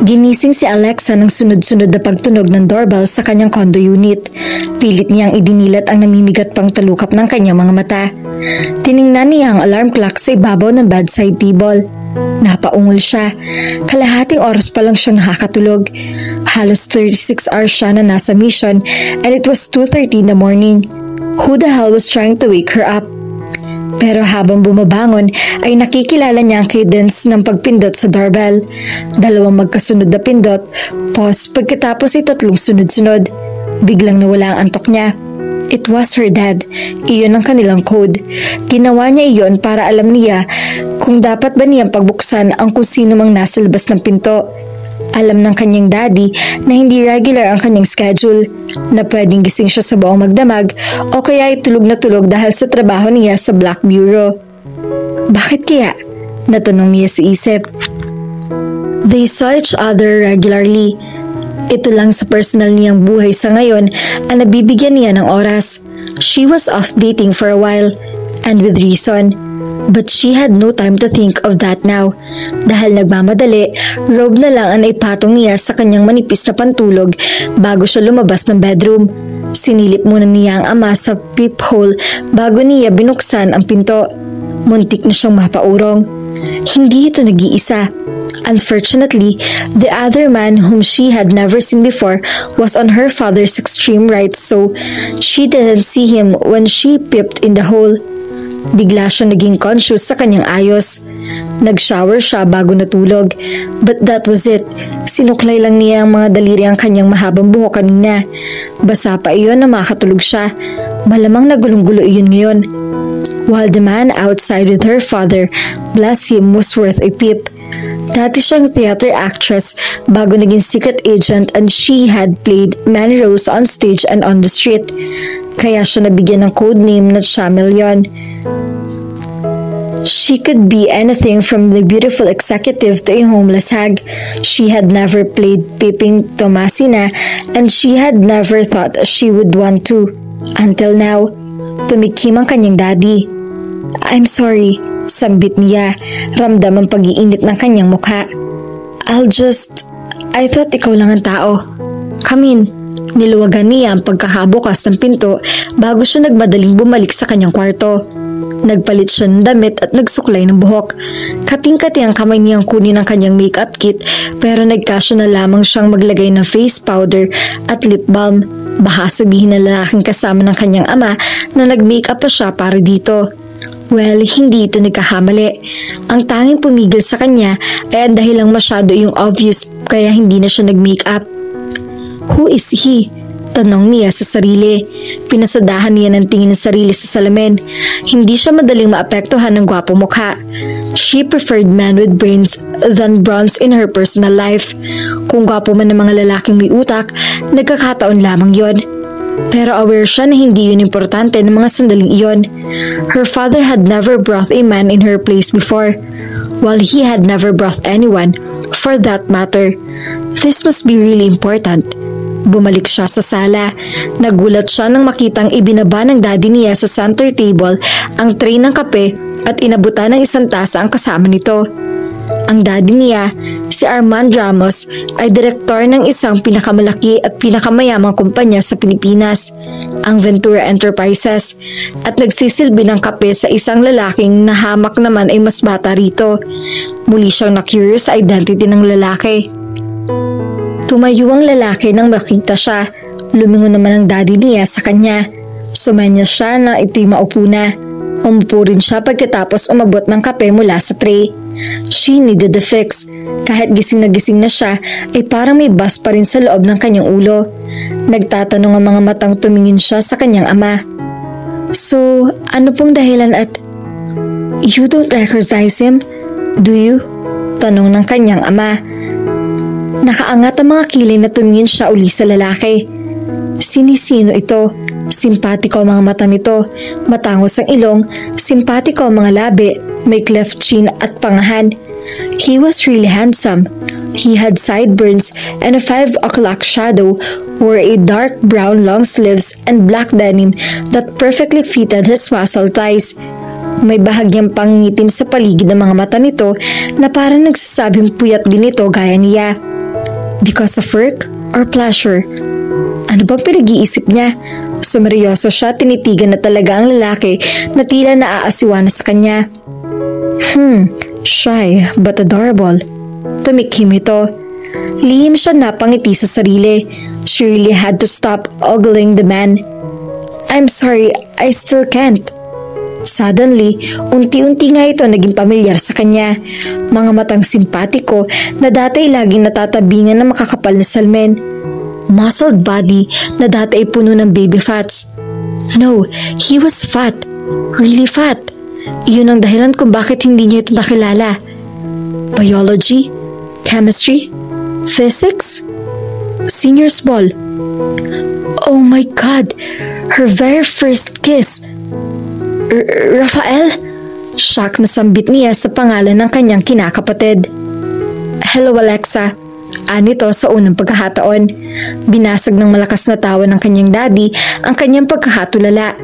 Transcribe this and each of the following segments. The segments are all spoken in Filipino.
Ginising si Alexa ng sunod-sunod na pagtunog ng doorbell sa kanyang condo unit. Pilit niyang idinilat ang namimigat pang talukap ng kanyang mga mata. Tiningnan niya ang alarm clock sa ibabaw ng bedside table. Napaungol siya. Kalahating oras pa lang siyang nakakatulog. Halos 36 hours siya na nasa mission and it was 2:30 in the morning. Who the hell was trying to wake her up? Pero habang bumabangon ay nakikilala niya ang cadence ng pagpindot sa doorbell. Dalawang magkasunod na pindot, pause pagkatapos ay 3 sunod-sunod. Biglang nawala ang antok niya. It was her dad. Iyon ang kanilang code. Ginawa niya iyon para alam niya kung dapat ba niyang pagbuksan ang kung sino mang nasa labas ng pinto. Alam ng kanyang daddy na hindi regular ang kanyang schedule, na pwedeng gising siya sa buong magdamag o kaya ay tulog na tulog dahil sa trabaho niya sa Black Bureau. Bakit kaya? Natanong niya sa isip. They saw each other regularly. Ito lang sa personal niyang buhay sa ngayon ang nabibigyan niya ng oras. She was off dating for a while, and with reason. But she had no time to think of that now. Dahil nagmamadali, robe na lang ang naipatong niya sa kanyang manipis na pantulog bago siya lumabas ng bedroom. Sinilip muna niya ang ama sa peephole bago niya binuksan ang pinto. Muntik na siyang mapaurong. Hindi ito nag-iisa. Unfortunately, the other man whom she had never seen before was on her father's extreme right, so she didn't see him when she peeped in the hole. Bigla siyang naging conscious sa kanyang ayos. Nag-shower siya bago natulog. But that was it. Sinuklay lang niya ang mga daliri ang kanyang mahabang buhok kanina. Basa pa iyon na makatulog siya. Malamang nagulong-gulo iyon ngayon. While the man outside with her father, bless him, was worth a peep. Dati siyang theater actress bago naging secret agent and she had played many roles on stage and on the street. Kaya siya nabigyan ng codename na Chameleon. She could be anything from the beautiful executive to a homeless hag. She had never played Piping Tomasina and she had never thought she would want to. Until now, tumikim ang kanyang daddy. I'm sorry, sambit niya. Ramdam ang pag-iinit ng kanyang mukha. I thought ikaw lang ang tao. Come in. Niluwagan niya ang pagkakabukas ng pinto bago siya nagmadaling bumalik sa kanyang kwarto. Nagpalit siya ng damit at nagsuklay ng buhok. Kating-kati ang kamay niyang kunin ang kanyang makeup kit pero nagkasya na lamang siyang maglagay ng face powder at lip balm. Baka sabihin na lalaking kasama ng kanyang ama na nag-makeup pa siya para dito. Well, hindi ito nagkakamali. Ang tanging pumigil sa kanya ay ang dahilang masyado yung obvious kaya hindi na siya nag-makeup. Who is he? Tanong niya sa sarili. Pinasadahan niya ng tingin ng sarili sa salamin. Hindi siya madaling maapektuhan ng gwapong mukha. She preferred men with brains than bronze in her personal life. Kung gwapo man ng mga lalaking may utak, nagkakataon lamang yon. Pero aware siya na hindi yun importante ng mga sandaling iyon. Her father had never brought a man in her place before, while he had never brought anyone, for that matter. This must be really important. Bumalik siya sa sala. Nagulat siya nang makitang ibinaba ng daddy niya sa center table ang tray ng kape at inabutan ng isang tasa ang kasama nito. Ang daddy niya, si Armand Ramos, ay direktor ng isang pinakamalaki at pinakamayamang kumpanya sa Pilipinas, ang Ventura Enterprises, at nagsisilbi ng kape sa isang lalaking na hamak naman ay mas bata rito. Muli siyang na-curious sa identity ng lalaki. Tumayo ang lalaki nang makita siya. Lumingon naman ang daddy niya sa kanya. Sumenya siya na ito'y maupo na. Umupo rin siya pagkatapos umabot ng kape mula sa tray. She needed the fix. Kahit gising na siya, ay parang may buzz pa rin sa loob ng kanyang ulo. Nagtatanong ang mga matang tumingin siya sa kanyang ama. So, ano pong dahilan at... You don't recognize him, do you? Tanong ng kanyang ama. Nakaangat ang mga kilay na tumingin siya uli sa lalaki. Sinisino ito? Simpatiko ang mga mata nito, matangos ang ilong, simpatiko ang mga labi, may cleft chin at pangahan. He was really handsome. He had sideburns and a 5 o'clock shadow, wore a dark brown long sleeves and black denim that perfectly fitted his muscle thighs. May bahagyang pangingitim sa paligid ng mga mata nito na parang nagsasabing puyat din ito gaya niya. Because of work or pleasure? Ano bang pinag-iisip niya? Sumeryoso siya, tinitigan na talaga ang lalaki na tila naaasiwa na sa kanya. Shy but adorable. Tumikhim ito. Lihim siya napangiti sa sarili. She really had to stop ogling the man. I'm sorry, I still can't. Suddenly, unti-unti nga ito naging pamilyar sa kanya. Mga matang simpatiko na dati laging natatabingan ng makakapal na salmen. Muscled body na dati ay puno ng baby fats. No, he was fat. Really fat. Iyon ang dahilan kung bakit hindi niya ito nakilala. Biology? Chemistry? Physics? Senior's ball. Oh my God! Her very first kiss. Rafael? Shock na sambit niya sa pangalan ng kanyang kinakapatid. Hello Alexa. Anito sa unang pagkakataon. Binasag ng malakas na tawa ng kanyang daddy ang kanyang pagkakatulala.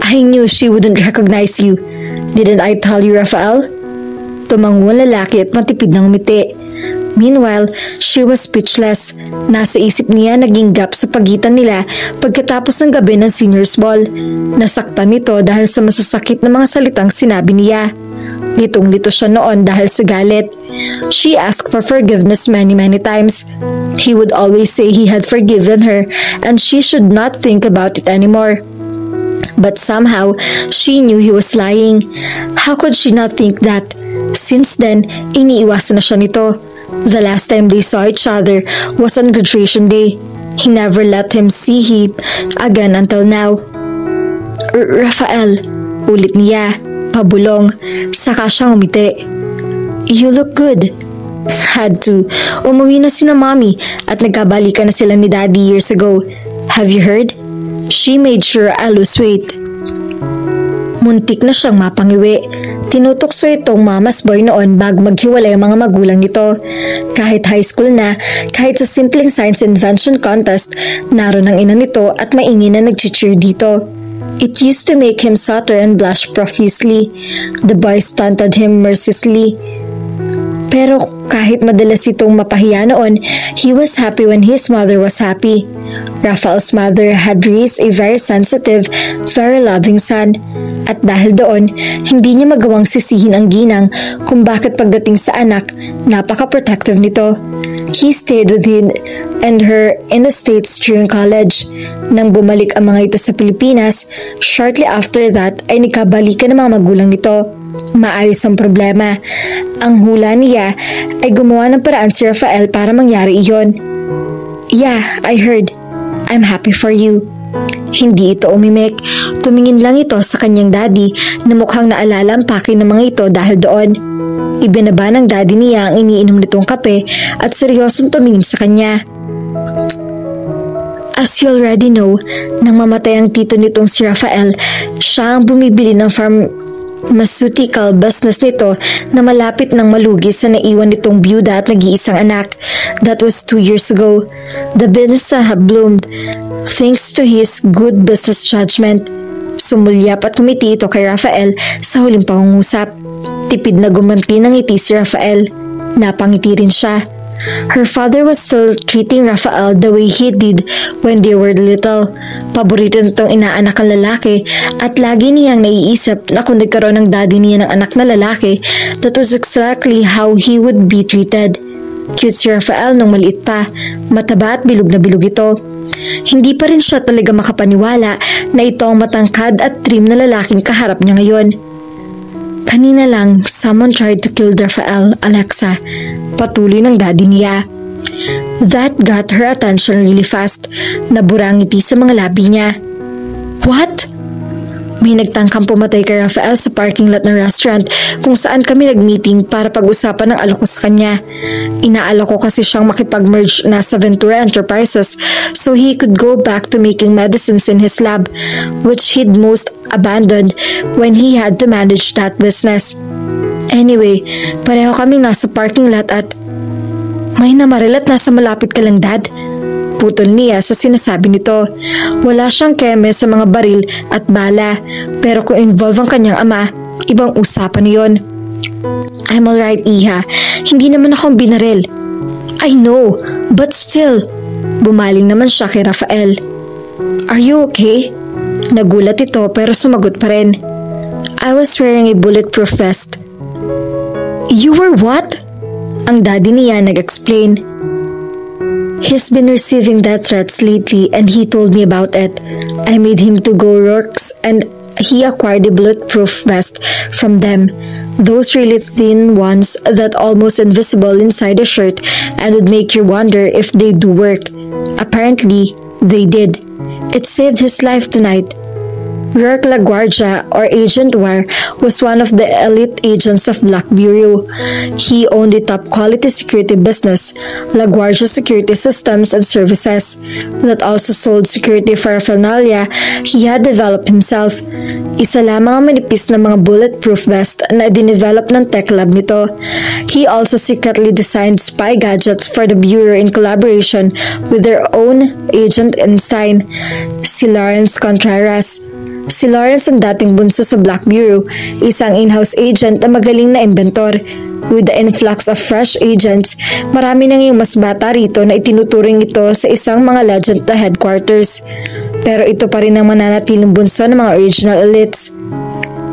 I knew she wouldn't recognize you. Didn't I tell you, Rafael? Tumango ang lalaki at matipid ng umiti. Meanwhile, she was speechless. Nasa isip niya naging gap sa pagitan nila pagkatapos ng gabi ng senior's ball. Nasaktan nito dahil sa masasakit na mga salitang sinabi niya. Litong-lito siya noon dahil sa galit. She asked for forgiveness many times. He would always say he had forgiven her and she should not think about it anymore. But somehow, she knew he was lying. How could she not think that? Since then, iniiwasan na siya nito. The last time they saw each other was on graduation day. He never let him see him again until now. Rafael, ulit niya, pabulong, saka siyang umiti. You look good. Had to. Umuwi na sina mommy at nagkabalikan na sila ni daddy years ago. Have you heard? She made sure I lose weight. Muntik na siyang mapangiwi. Tinutokso itong mama's boy noon bago maghiwalay ang mga magulang nito. Kahit high school na, kahit sa simpleng science invention contest, naroon ang ina nito at maingay na nag-cheer dito. It used to make him stutter and blush profusely. The boy stunted him mercilessly. Pero kahit madalas itong mapahiya noon, he was happy when his mother was happy. Rafael's mother had raised a very sensitive, very loving son. At dahil doon, hindi niya magawang sisihin ang ginang kung bakit pagdating sa anak, napaka-protective nito. He stayed with him and her in the States during college. Nang bumalik ang mga ito sa Pilipinas, shortly after that ay nagkabalikan ng mga magulang nito. Maayos ang problema. Ang hula niya ay gumawa ng paraan si Rafael para mangyari iyon. Yeah, I heard. I'm happy for you. Hindi ito umimik. Tumingin lang ito sa kanyang daddy na mukhang naalala ang pake ng mga ito dahil doon. Ibinaba ng daddy niya ang iniinom nitong kape at seryosong tumingin sa kanya. As you already know, nang mamatay ang tito nitong si Rafael, siya ang bumibili ng pharmaceutical business nito na malapit nang malugi sa naiwan nitong byuda at nag-iisang anak. That was 2 years ago. The business had bloomed thanks to his good business judgment. Sumulyap at tumiti ito kay Rafael sa huling pangungusap. Tipid na gumanti ng ngiti si Rafael. Napangiti rin siya. Her father was still treating Rafael the way he did when they were little. Paborito nitong inaanak ang lalaki at lagi niyang naiisip na kung nagkaroon ng daddy niya ng anak na lalaki, that was exactly how he would be treated. Cute si Rafael nung maliit pa, mataba at bilog na bilog ito. Hindi pa rin siya talaga makapaniwala na ito ang matangkad at trim na lalaking kaharap niya ngayon. Kanina lang, someone tried to kill Rafael, Alexa. Patuloy ng daddy niya. That got her attention really fast. Nabura ang ngiti sa mga labi niya. What? May nagtangkang pumatay kay Rafael sa parking lot ng restaurant kung saan kami nag-meeting para pag-usapan ng alok ko sa kanya. Inaalok ko kasi siyang makipag-merge na sa Ventura Enterprises so he could go back to making medicines in his lab, which he'd most abandoned when he had to manage that business. Anyway, pareho kami nasa parking lot at may namaril at nasa malapit ka lang, Dad. Putol niya sa sinasabi nito. Wala siyang keme sa mga baril at bala, pero kung involve ang kanyang ama, ibang usapan niyon. I'm alright, Iha. Hindi naman akong binaril. I know. But still, bumaling naman siya kay Rafael. Are you okay? Nagulat ito pero sumagot pa rin. I was wearing a bulletproof vest. You were what? Ang daddy niya nag-explain. He's been receiving death threats lately and he told me about it. I made him to go Rourke's and he acquired a bulletproof vest from them. Those really thin ones that almost invisible inside a shirt and would make you wonder if they do work. Apparently, they did. It saved his life tonight. Rourke LaGuardia, or Agent Ware, was one of the elite agents of Black Bureau. He owned a top-quality security business, LaGuardia Security Systems and Services, that also sold security paraphernalia he had developed himself. Isa lamang ang manipis na mga bulletproof vest na dinevelop ng tech lab nito. He also secretly designed spy gadgets for the Bureau in collaboration with their own agent Einstein, si Lawrence Contreras. Si Lawrence ang dating bunso sa Black Bureau, isang in-house agent na magaling na inventor. With the influx of fresh agents, marami nang yung mas bata rito na itinuturing ito sa isang mga legend na headquarters. Pero ito pa rin ang mananatiling bunso ng mga original elites.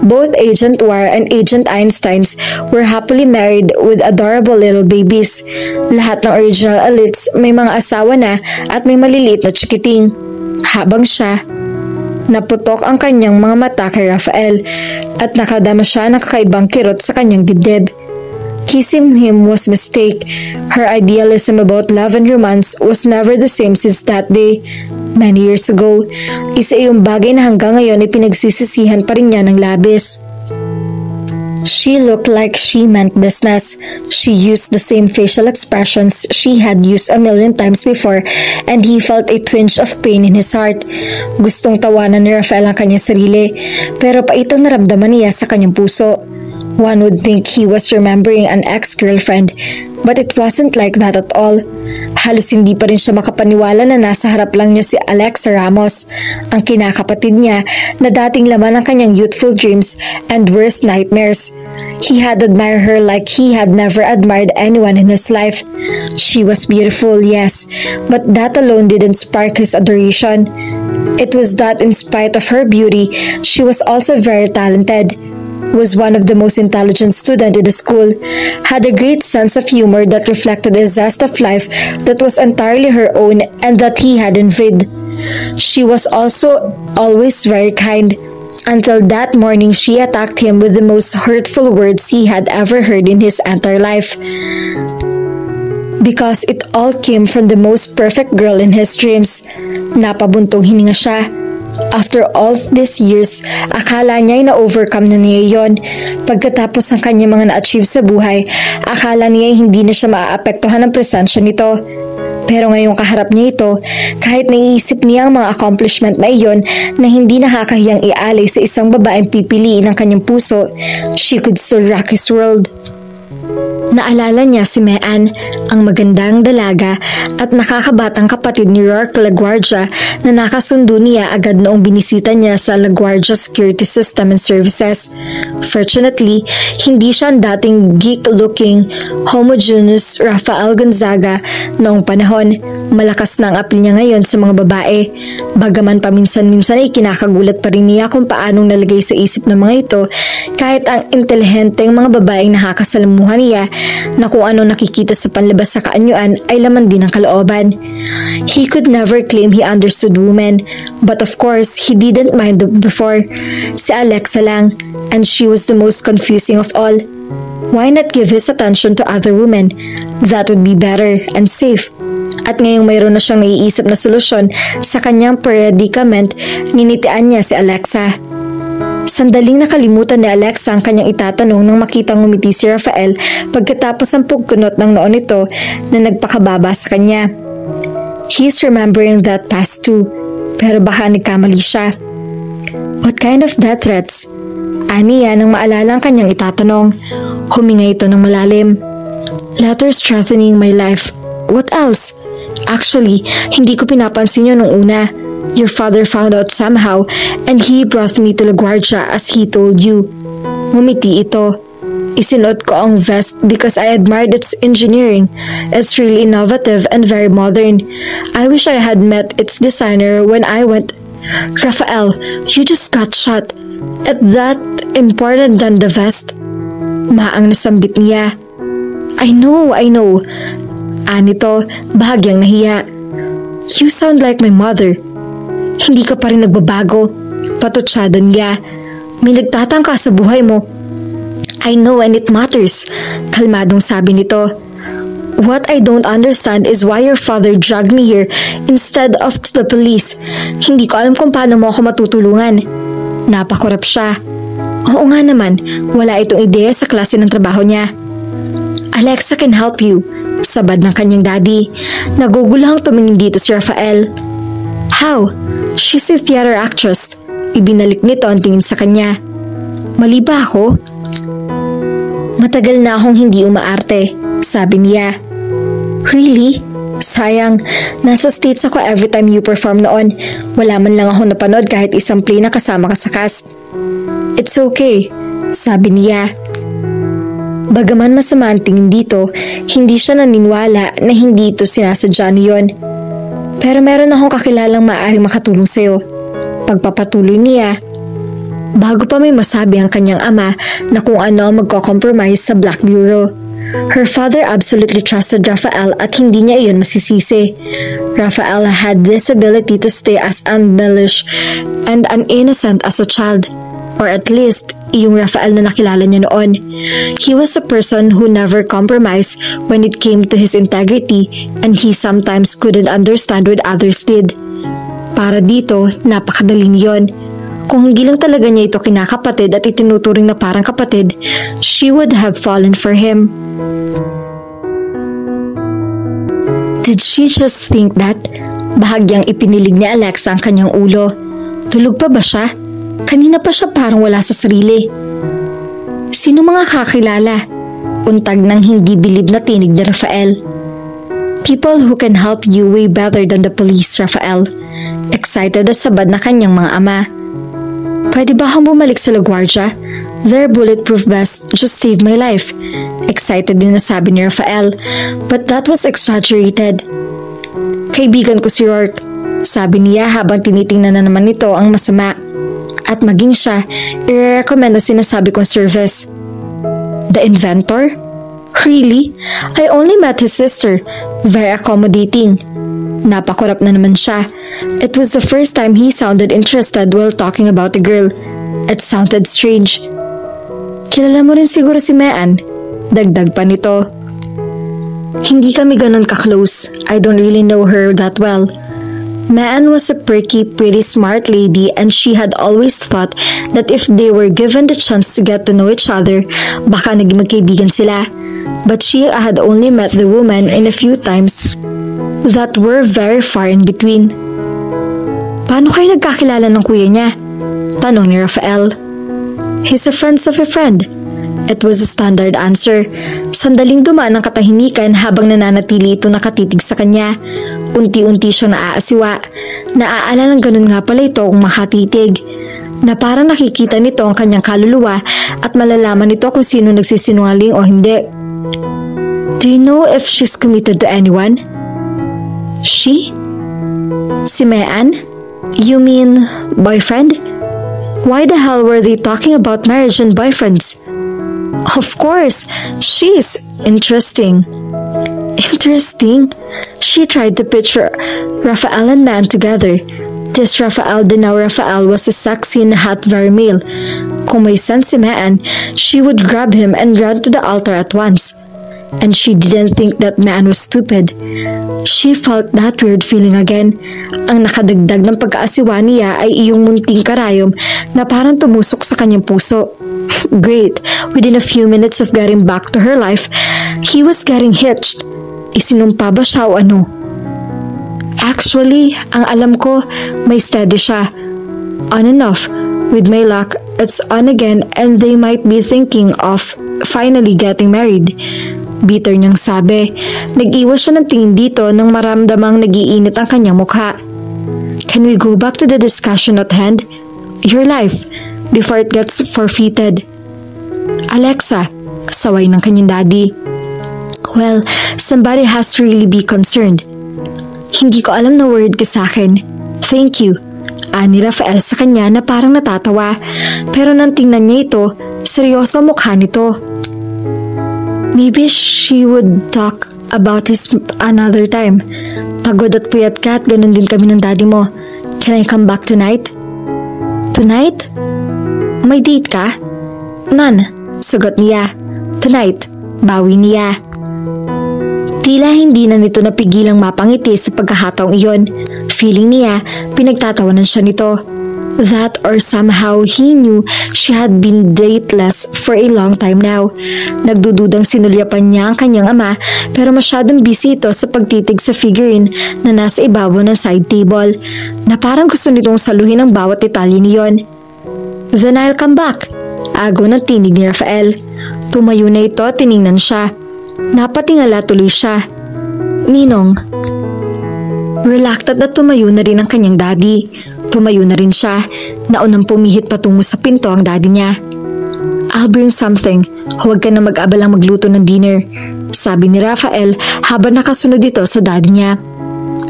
Both Agent Ware and Agent Einsteins were happily married with adorable little babies. Lahat ng original elites may mga asawa na at may maliliit na chikiting. Habang siya, naputok ang kanyang mga mata kay Rafael at nakadama siya ng kakaibang kirot sa kanyang dibdib. Kissing him was a mistake. Her idealism about love and romance was never the same since that day. Many years ago, isa yung bagay na hanggang ngayon ay pinagsisisihan pa rin niya ng labis. She looked like she meant business. She used the same facial expressions she had used a million times before and he felt a twinge of pain in his heart. Gustong tawanan ni Rafael ang kanyang sarili pero paitang naramdaman niya sa kanyang puso. One would think he was remembering an ex-girlfriend, but it wasn't like that at all. Halos hindi pa rin siya makapaniwala na nasa harap lang niya si Alexa Ramos, ang kinakapatid niya na dating laman ng kanyang youthful dreams and worst nightmares. He had admired her like he had never admired anyone in his life. She was beautiful, yes, but that alone didn't spark his adoration. It was that in spite of her beauty, she was also very talented. Was one of the most intelligent students in the school, had a great sense of humor that reflected a zest of life that was entirely her own and that he had envied. She was also always very kind, until that morning she attacked him with the most hurtful words he had ever heard in his entire life. Because it all came from the most perfect girl in his dreams. Napabuntong hininga siya. After all these years, akala niya ay na-overcome na niya yon. Pagkatapos ng kanyang mga na-achieve sa buhay, akala niya ay hindi na siya maaapektuhan ng presensya nito. Pero ngayong kaharap niya ito, kahit naiisip niya ang mga accomplishment na iyon na hindi nakakahiyang ialay sa isang babaeng pipiliin ng kanyang puso, she could still rock his world. Naalala niya si Mean, ang magandang dalaga at nakakabatang kapatid ni Rourke LaGuardia na nakasundo niya agad noong binisita niya sa LaGuardia Security System and Services. Fortunately, hindi siya ang dating geek-looking, homogeneous Rafael Gonzaga noong panahon. Malakas na ang apil niya ngayon sa mga babae. Bagaman paminsan-minsan ay kinakagulat pa rin niya kung paanong nalagay sa isip ng mga ito kahit ang intelihenteng mga babaeng nakakasalamuhan niya na kung ano nakikita sa panlabas sa kaanyuan ay laman din ng kalooban. He could never claim he understood women, but of course, he didn't mind them before. Si Alexa lang, and she was the most confusing of all. Why not give his attention to other women? That would be better and safe. At ngayong mayroon na siyang naiisip na solusyon sa kanyang predicament, ninitian niya si Alexa. Sandaling nakalimutan ni Alexa ang kanyang itatanong nang makitang ngumiti si Rafael pagkatapos ng pagkunot ng noon nito na nagpakababa sa kanya. He's remembering that past too, pero baka nagkamali siya. What kind of death threats? Aniya nang maalala ang kanyang itatanong. Huminga ito ng malalim. Letters threatening my life. What else? Actually, hindi ko pinapansin yun nung una. Your father found out somehow and he brought me to LaGuardia as he told you. Ngumiti ito. Isinuot ko ang vest because I admired its engineering. It's really innovative and very modern. I wish I had met its designer when I went. Rafael, you just got shot. At that important than the vest? Maang nasambit niya. I know. Anito, bahagyang nahiya. You sound like my mother. Hindi ka pa rin nagbabago. Patutsyada niya. May nagtatangka sa buhay mo. I know and it matters. Kalmadong sabi nito. What I don't understand is why your father dragged me here instead of to the police. Hindi ko alam kung paano mo ako matutulungan. Napakurap siya. Oo nga naman, wala itong ideya sa klase ng trabaho niya. Alexa can help you. Sabad ng kanyang daddy. Nagugulahang tumingin dito si Rafael. How? She's a theater actress. Ibinalik nito ang tingin sa kanya. Mali ba ako? Matagal na akong hindi umaarte, sabi niya. Really? Sayang, nasa States ako every time you perform noon. Wala man lang ako napanood kahit isang play na kasama ka sa cast. It's okay, sabi niya. Bagaman masama ang tingin dito, hindi siya naniniwala na hindi ito sinasadya niyon. Pero meron akong kakilalang maaaring makatulong sa'yo. Pagpapatuloy niya. Bago pa may masabi ang kanyang ama na kung ano ang magko-compromise sa Black Bureau. Her father absolutely trusted Rafael at hindi niya iyon masisisi. Rafael had this ability to stay as unblemished and innocent as a child. Or at least, yung Rafael na nakilala niya noon. He was a person who never compromised when it came to his integrity and he sometimes couldn't understand what others did. Para dito, napakadali niyon. Kung hindi lang talaga niya ito kinakapatid at itinuturing na parang kapatid, she would have fallen for him. Did she just think that? Bahagyang ipinilig ni Alexa ang kanyang ulo. Tulog pa ba siya? Kanina pa siya parang wala sa sarili. Sino mga kakilala? Untag ng hindi bilib na tinig ni Rafael. People who can help you way better than the police, Rafael. Excited at sabad na kanyang mga ama. Pwede ba akong bumalik sa LaGuardia? Their bulletproof vest just saved my life. Excited din na sabi ni Rafael. But that was exaggerated. Kaibigan ko si Rourke. Sabi niya habang tinitingnan na naman nito ang masama. At maging siya, i-recommend ang sinasabi kong service. The inventor? Really? I only met his sister. Very accommodating. Napakurap na naman siya. It was the first time he sounded interested while talking about the girl. It sounded strange. Kilala mo rin siguro si Mean? Dagdag pa nito. Hindi kami ganun ka-close. I don't really know her that well. Mean was a perky, pretty smart lady and she had always thought that if they were given the chance to get to know each other, baka naging magkaibigan sila. But she had only met the woman in a few times that were very far in between. Paano kayo nagkakilala ng kuya niya? Tanong ni Rafael. He's a friend of a friend. It was a standard answer. Sandaling dumaan ang katahimikan habang nananatili ito nakatitig sa kanya. Unti-unti siyang naaasiwa. Naaalala ng ganun nga pala ito kung makatitig. Na parang nakikita nito ang kanyang kaluluwa at malalaman nito kung sino nagsisinungaling o hindi. Do you know if she's committed to anyone? She? Si Mean? You mean boyfriend? Why the hell were they talking about marriage and boyfriends? Of course, she's interesting. Interesting? She tried to picture Rafael and Mean together. This Rafael de now Rafael was a sexy and hot very male. Kung may sense si Mean, she would grab him and run to the altar at once. And she didn't think that Mean was stupid. She felt that weird feeling again. Ang nakadagdag ng pagkaasiwa niya ay iyong munting karayom na parang tumusok sa kanyang puso. Great, within a few minutes of getting back to her life, he was getting hitched. Isinumpa ba siya o ano? Actually, ang alam ko, may steady siya. On and off. With my luck, it's on again and they might be thinking of finally getting married. Bitter niyang sabi. Nag-iwas siya ng tingin dito nang maramdamang nag-iinit ang kanyang mukha. Can we go back to the discussion at hand? Your life, before it gets forfeited. Alexa, Saway ng kanyang daddy. Well, somebody has to really be concerned. Hindi ko alam na worried ka sa akin. Thank you. Ani Rafael sa kanya na parang natatawa. Pero nang tingnan niya ito, seryoso ang mukha nito. Maybe she would talk about this another time. Pagod at puyat ka at ganun din kami ng daddy mo. Can I come back tonight? Tonight? May date ka? None, sagot niya. Tonight, bawi niya. Tila hindi na nito napigilang mapangiti sa pagkakataong iyon. Feeling niya, pinagtatawanan siya nito. That or somehow he knew she had been dateless for a long time now. Nagdududang sinulyapan niya ang kanyang ama pero masyadong busy ito sa pagtitig sa figurine na nasa ibabaw ng side table na parang gusto nitong saluhin ang bawat detalye niyon. Then I'll come back. Agaw ng tinig ni Rafael. Tumayo na ito at tiningnan siya. Napatingala tuloy siya. Ninong. Reluctant na tumayo na rin ang kanyang daddy. Tumayo na rin siya. Naunang pumihit patungo sa pinto ang daddy niya. I'll bring something. Huwag ka na mag-abalang magluto ng dinner. Sabi ni Rafael habang nakasunod ito sa daddy niya.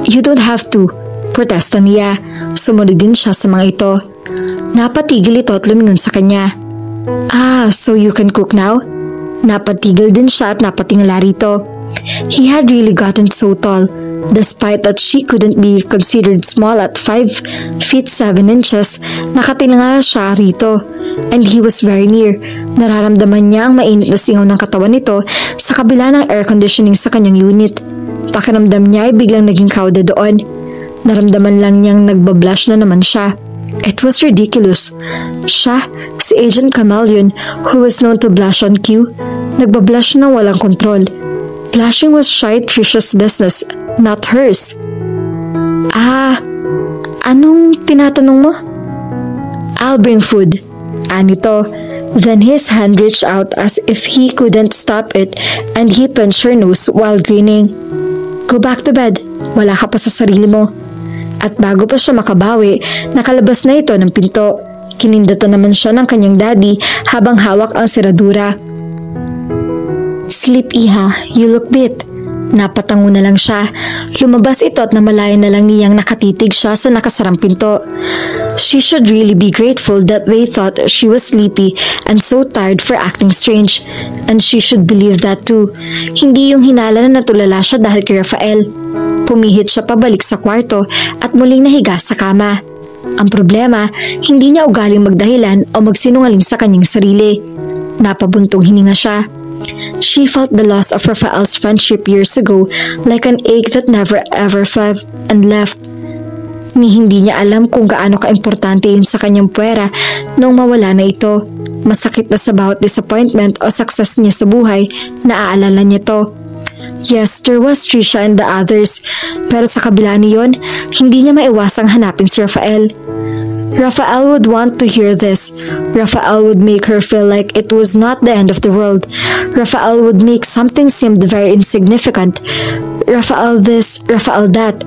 You don't have to. Protesta niya. Sumunod din siya sa mga ito. Napatigil ito at lumingon sa kanya. So you can cook now? Napatigil din siya at napatingala rito. He had really gotten so tall, despite that she couldn't be considered small at 5 feet 7 inches. Nakatingala siya rito, and he was very near. Nararamdaman niya ang mainit na singaw ng katawan nito sa kabila ng air conditioning sa kanyang unit. Pakiramdam niya ay biglang naging kauda doon. Naramdaman lang niyang nagbablush na naman siya. It was ridiculous. Siya, si Agent Chameleon, who was known to blush on cue, nagbablush na walang kontrol. Blushing was shy Tricia's business, not hers. Anong tinatanong mo? I'll bring food. Anito. Then his hand reached out as if he couldn't stop it and he pinched her nose while grinning. Go back to bed. Wala ka pa sa sarili mo. At bago pa siya makabawi, nakalabas na ito ng pinto. Kinindatan naman siya ng kanyang daddy habang hawak ang seradura. Sleep, Iha. You look beat. Napatango na lang siya. Lumabas ito at namalayan na lang niyang nakatitig siya sa nakasarang pinto. She should really be grateful that they thought she was sleepy and so tired for acting strange. And she should believe that too. Hindi yung hinala na natulala siya dahil kay Rafael. Pumihit siya pabalik sa kwarto at muling nahiga sa kama. Ang problema, hindi niya ugaling magdahilan o magsinungaling sa kanyang sarili. Napabuntong hininga siya. She felt the loss of Rafael's friendship years ago like an ache that never ever felt and left. Ni hindi niya alam kung gaano kaimportante yun sa kanyang puwera nung mawala na ito. Masakit na sa bawat disappointment o success niya sa buhay, naaalala niya to. Yes, there was Tricia and the others, pero sa kabila niyon, hindi niya maiwasang hanapin si Rafael. Rafael would want to hear this. Rafael would make her feel like it was not the end of the world. Rafael would make something seem very insignificant. Rafael this, Rafael that.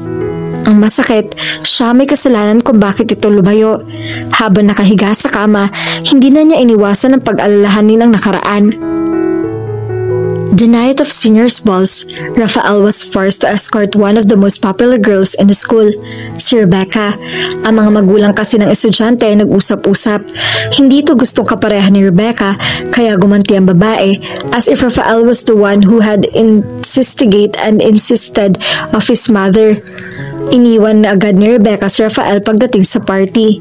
Ang masakit, siya may kasalanan kung bakit ito lumayo. Habang nakahiga sa kama, hindi na niya iniwasan ang pag-alalahanin ng nakaraan. The night of seniors balls, Rafael was forced to escort one of the most popular girls in the school, si Rebecca. Ang mga magulang kasi ng estudyante ay nag-usap-usap. Hindi ito gustong kapareha ni Rebecca, kaya gumanti ang babae, as if Rafael was the one who had insisted and insisted of his mother. Iniwan na agad ni Rebecca si Rafael pagdating sa party.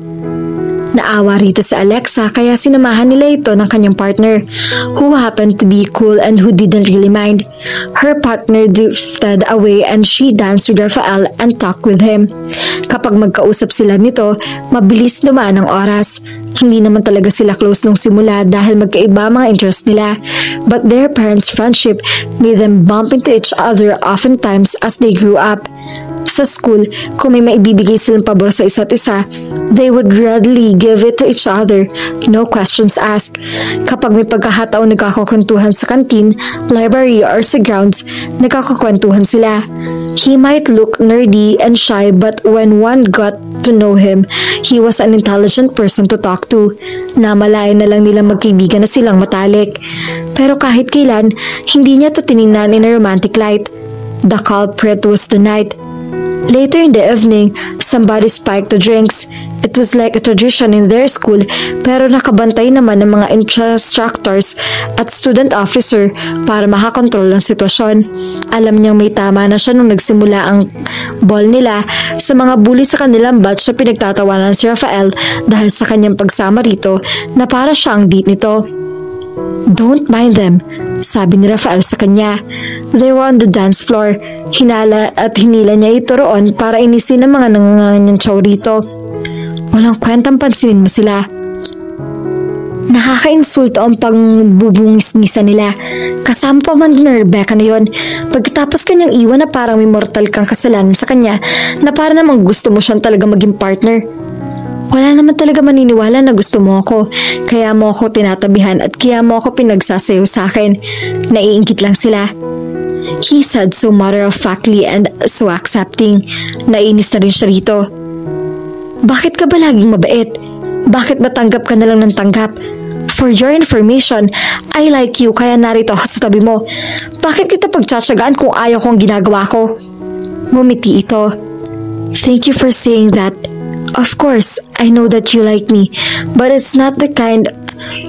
Naawa rito si Alexa kaya sinamahan nila ito ng kanyang partner, who happened to be cool and who didn't really mind. Her partner drifted away and she danced with Rafael and talked with him. Kapag magkausap sila nito, mabilis dumaan ang oras. Hindi naman talaga sila close nung simula dahil magkaiba mga interest nila, but their parents' friendship made them bump into each other oftentimes as they grew up. Sa school, kung may maibibigay silang pabor sa isa't isa, they would readily give it to each other, no questions asked. Kapag may pagkakataon nagkakakwentuhan sa canteen, library or sa grounds, nagkakakwentuhan sila. He might look nerdy and shy, but when one got to know him, he was an intelligent person to talk to. Namalayan na lang nilang magkaibigan na silang matalik. Pero kahit kailan, hindi niya to tiningnan in a romantic light. The culprit was the night. Later in the evening, somebody spiked the drinks. It was like a tradition in their school, pero nakabantay naman ng mga instructors at student officer para makakontrol ang sitwasyon. Alam niyang may tama na siya nung nagsimula ang ball nila sa mga bully sa kanilang batch na pinagtatawanan si Rafael dahil sa kanyang pagsama rito na para siya ang date nito. "Don't mind them," sabi ni Rafael sa kanya. They were on the dance floor. Hinala at hinila niya ito roon para inisin ang mga nanganganyang chow rito. "Walang kwentang pansinin mo sila." Nakakainsulto ang pagbubungis-ngisa nila. Kasama pa man din na Rebecca na yon. Pagkatapos kanyang iwan na parang may mortal kang kasalanan sa kanya na para namang gusto mo siyang talaga maging partner. Wala naman talaga maniniwala na gusto mo ako, kaya mo ako tinatabihan at kaya mo ako pinagsasayaw sa akin. Naiingit lang sila. He said so matter-of-factly and so accepting. Nainis na rin siya rito. Bakit ka ba laging mabait? Bakit ba tanggap ka na lang ng tanggap? For your information, I like you kaya narito ako sa tabi mo. Bakit kita pagtsatsagaan kung ayaw kong ginagawa ko? Ngumiti ito. Thank you for saying that. Of course, I know that you like me, but it's not the kind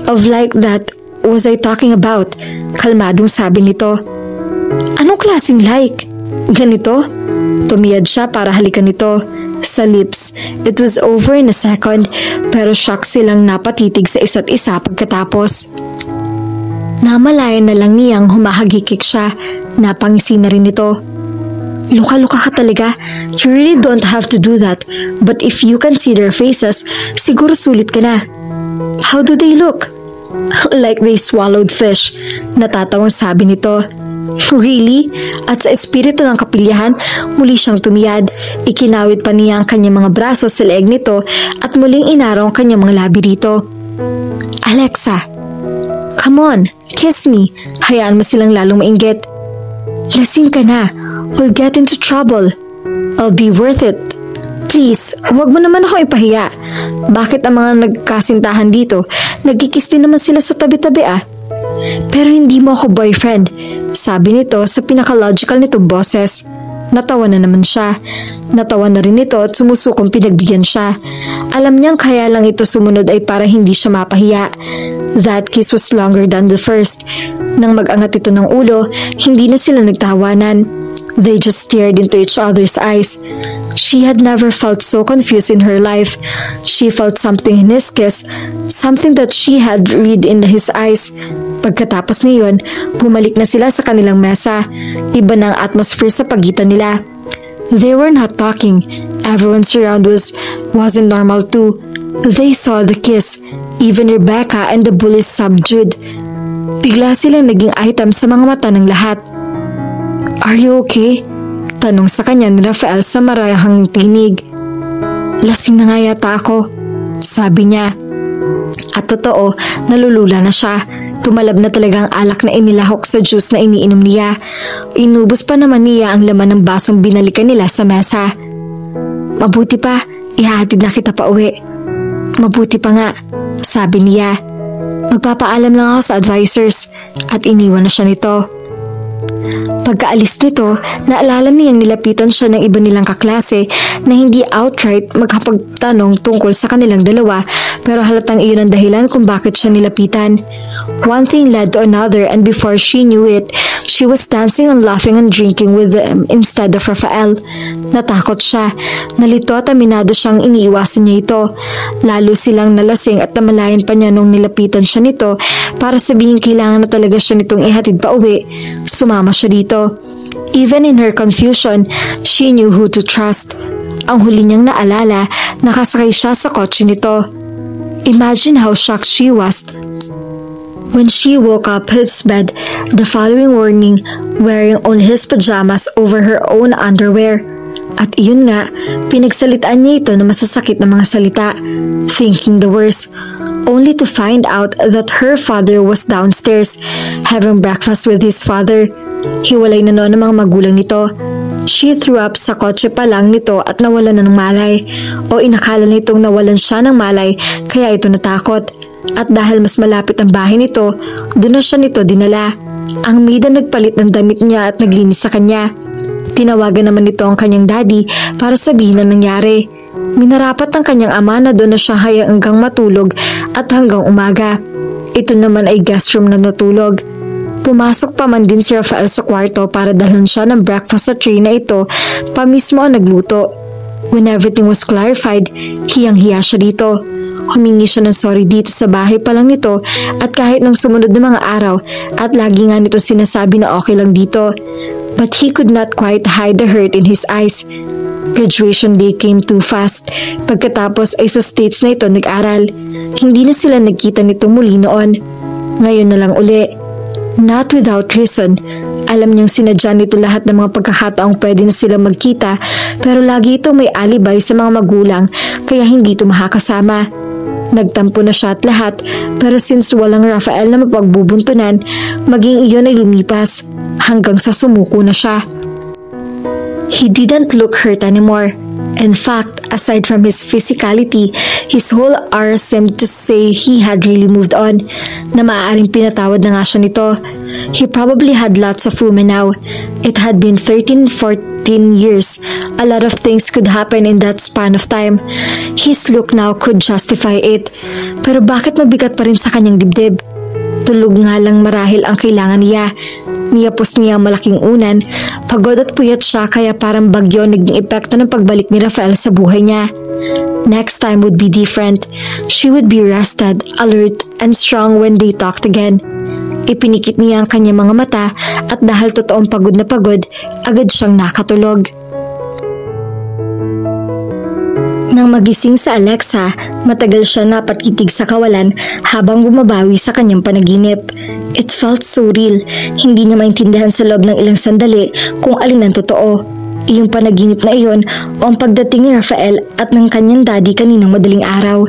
of like that was I talking about. Kalmadong sabi nito. Anong klaseng like? Ganito? Tumiyad siya para halikan nito. Sa lips, it was over in a second, pero shock silang napatitig sa isa't isa pagkatapos. Namalayan na lang niyang humahagikik siya. Napangisi na rin ito. Luka-luka ka talaga. You really don't have to do that. But if you can see their faces, siguro sulit ka na. How do they look? Like they swallowed fish. Natatawang sabi nito. Really? At sa espiritu ng kapilyahan, muli siyang tumiyad. Ikinawit pa niya ang kanyang mga braso sa leeg nito at muling inaraw ang kanyang mga labi rito. Alexa, come on, kiss me. Hayaan mo silang lalong mainggit. Lasing ka na. We'll get into trouble. I'll be worth it. Please, huwag mo naman ako ipahiya. Bakit ang mga nagkasintahan dito? Nagkikis din naman sila sa tabi-tabi ah. Pero hindi mo ako boyfriend, sabi nito sa pinaka-logical nitong boses. Natawa na naman siya. Natawa na rin ito at sumusukong pinagbigyan siya. Alam niyang kaya lang ito sumunod ay para hindi siya mapahiya. That kiss was longer than the first. Nang mag-angat ito ng ulo, hindi na sila nagtawanan. They just stared into each other's eyes. She had never felt so confused in her life. She felt something in his kiss, something that she had read in his eyes. Pagkatapos niyon, bumalik na sila sa kanilang mesa. Iba na ang atmosphere sa pagitan nila. They were not talking. Everyone's around wasn't normal too. They saw the kiss. Even Rebecca and the bullies subdued. Bigla silang naging item sa mga mata ng lahat. Are you okay? Tanong sa kanya ni Rafael sa marahang tinig. Lasing na nga yata ako, sabi niya. At totoo, nalulula na siya. Tumalab na talaga ang alak na inilahok sa juice na iniinom niya. Inubos pa naman niya ang laman ng basong binalikan nila sa mesa. Mabuti pa, ihahatid na kita pa uwi. Mabuti pa nga, sabi niya. Magpapaalam lang ako sa advisors at iniwan na siya nito. Pagkaalis nito, naalala niyang nilapitan siya ng iba nilang kaklase na hindi outright magkapagtanong tungkol sa kanilang dalawa pero halatang iyon ang dahilan kung bakit siya nilapitan. One thing led to another and before she knew it, she was dancing and laughing and drinking with them instead of Rafael. Natakot siya. Nalito at aminado siyang iniiwasan niya ito. Lalo silang nalasing at namalayan pa niya nung nilapitan siya nito para sabihin kailangan na talaga siya nitong ihatid pa uwi. Sumama siya dito. Even in her confusion, she knew who to trust. Ang huli niyang naalala, nakasakay siya sa kotse nito. Imagine how shocked she was when she woke up his bed the following morning wearing only his pajamas over her own underwear. At iyon nga, pinagsalitaan niya ito na masasakit na mga salita, thinking the worst, only to find out that her father was downstairs, having breakfast with his father. Hiwalay na noon ang mga magulang nito. She threw up sa kotse pa lang nito at nawalan na ng malay, o inakala nitong nawalan siya ng malay kaya ito natakot. At dahil mas malapit ang bahay nito, doon na siya nito dinala. Ang maid ang nagpalit ng damit niya at naglinis sa kanya. Tinawagan naman nito ang kanyang daddy para sabihin ang nangyari. Minarapat ang kanyang ama na doon na siya hanggang matulog at hanggang umaga. Ito naman ay guest room na natulog. Pumasok pa man din si Rafael sa kwarto para dalhan siya ng breakfast sa tray na ito pa mismo ang nagluto. When everything was clarified, hiyang-hiya siya dito. Humingi siya ng sorry dito sa bahay pa lang nito at kahit ng sumunod na mga araw at lagi nga nito sinasabi na okay lang dito. But he could not quite hide the hurt in his eyes. Graduation day came too fast. Pagkatapos ay sa States na ito nag-aral. Hindi na sila nagkita nito muli noon. Ngayon na lang uli. Not without reason. Alam niyang sinadya nito lahat ng mga pagkakataong pwede na sila magkita, pero lagi ito may alibay sa mga magulang kaya hindi ito makakasama. Nagtampo na siya at lahat, pero since walang Rafael na mapagbubuntunan, maging iyon ay lumipas hanggang sa sumuko na siya. He didn't look hurt anymore. In fact, aside from his physicality, his whole aura seemed to say he had really moved on, na maaaring pinatawad na nga siya nito. He probably had lots of women now. It had been 13-14 years. A lot of things could happen in that span of time. His look now could justify it. Pero bakit mabigat pa rin sa kanyang dibdib? Tulog nga lang marahil ang kailangan niya. Niyapos niya ang malaking unan. Pagod at puyat siya kaya parang bagyo naging epekto ng pagbalik ni Rafael sa buhay niya. Next time would be different. She would be rested, alert, and strong when they talked again. Ipinikit niya ang kanyang mga mata at dahil totoong pagod na pagod, agad siyang nakatulog. Nang magising sa Alexa, matagal siya napakitig sa kawalan habang bumabawi sa kanyang panaginip. It felt so real. Hindi niya maintindihan sa loob ng ilang sandali kung alin ang totoo. Iyong panaginip na iyon o ang pagdating ni Rafael at ng kanyang daddy kaninang madaling araw.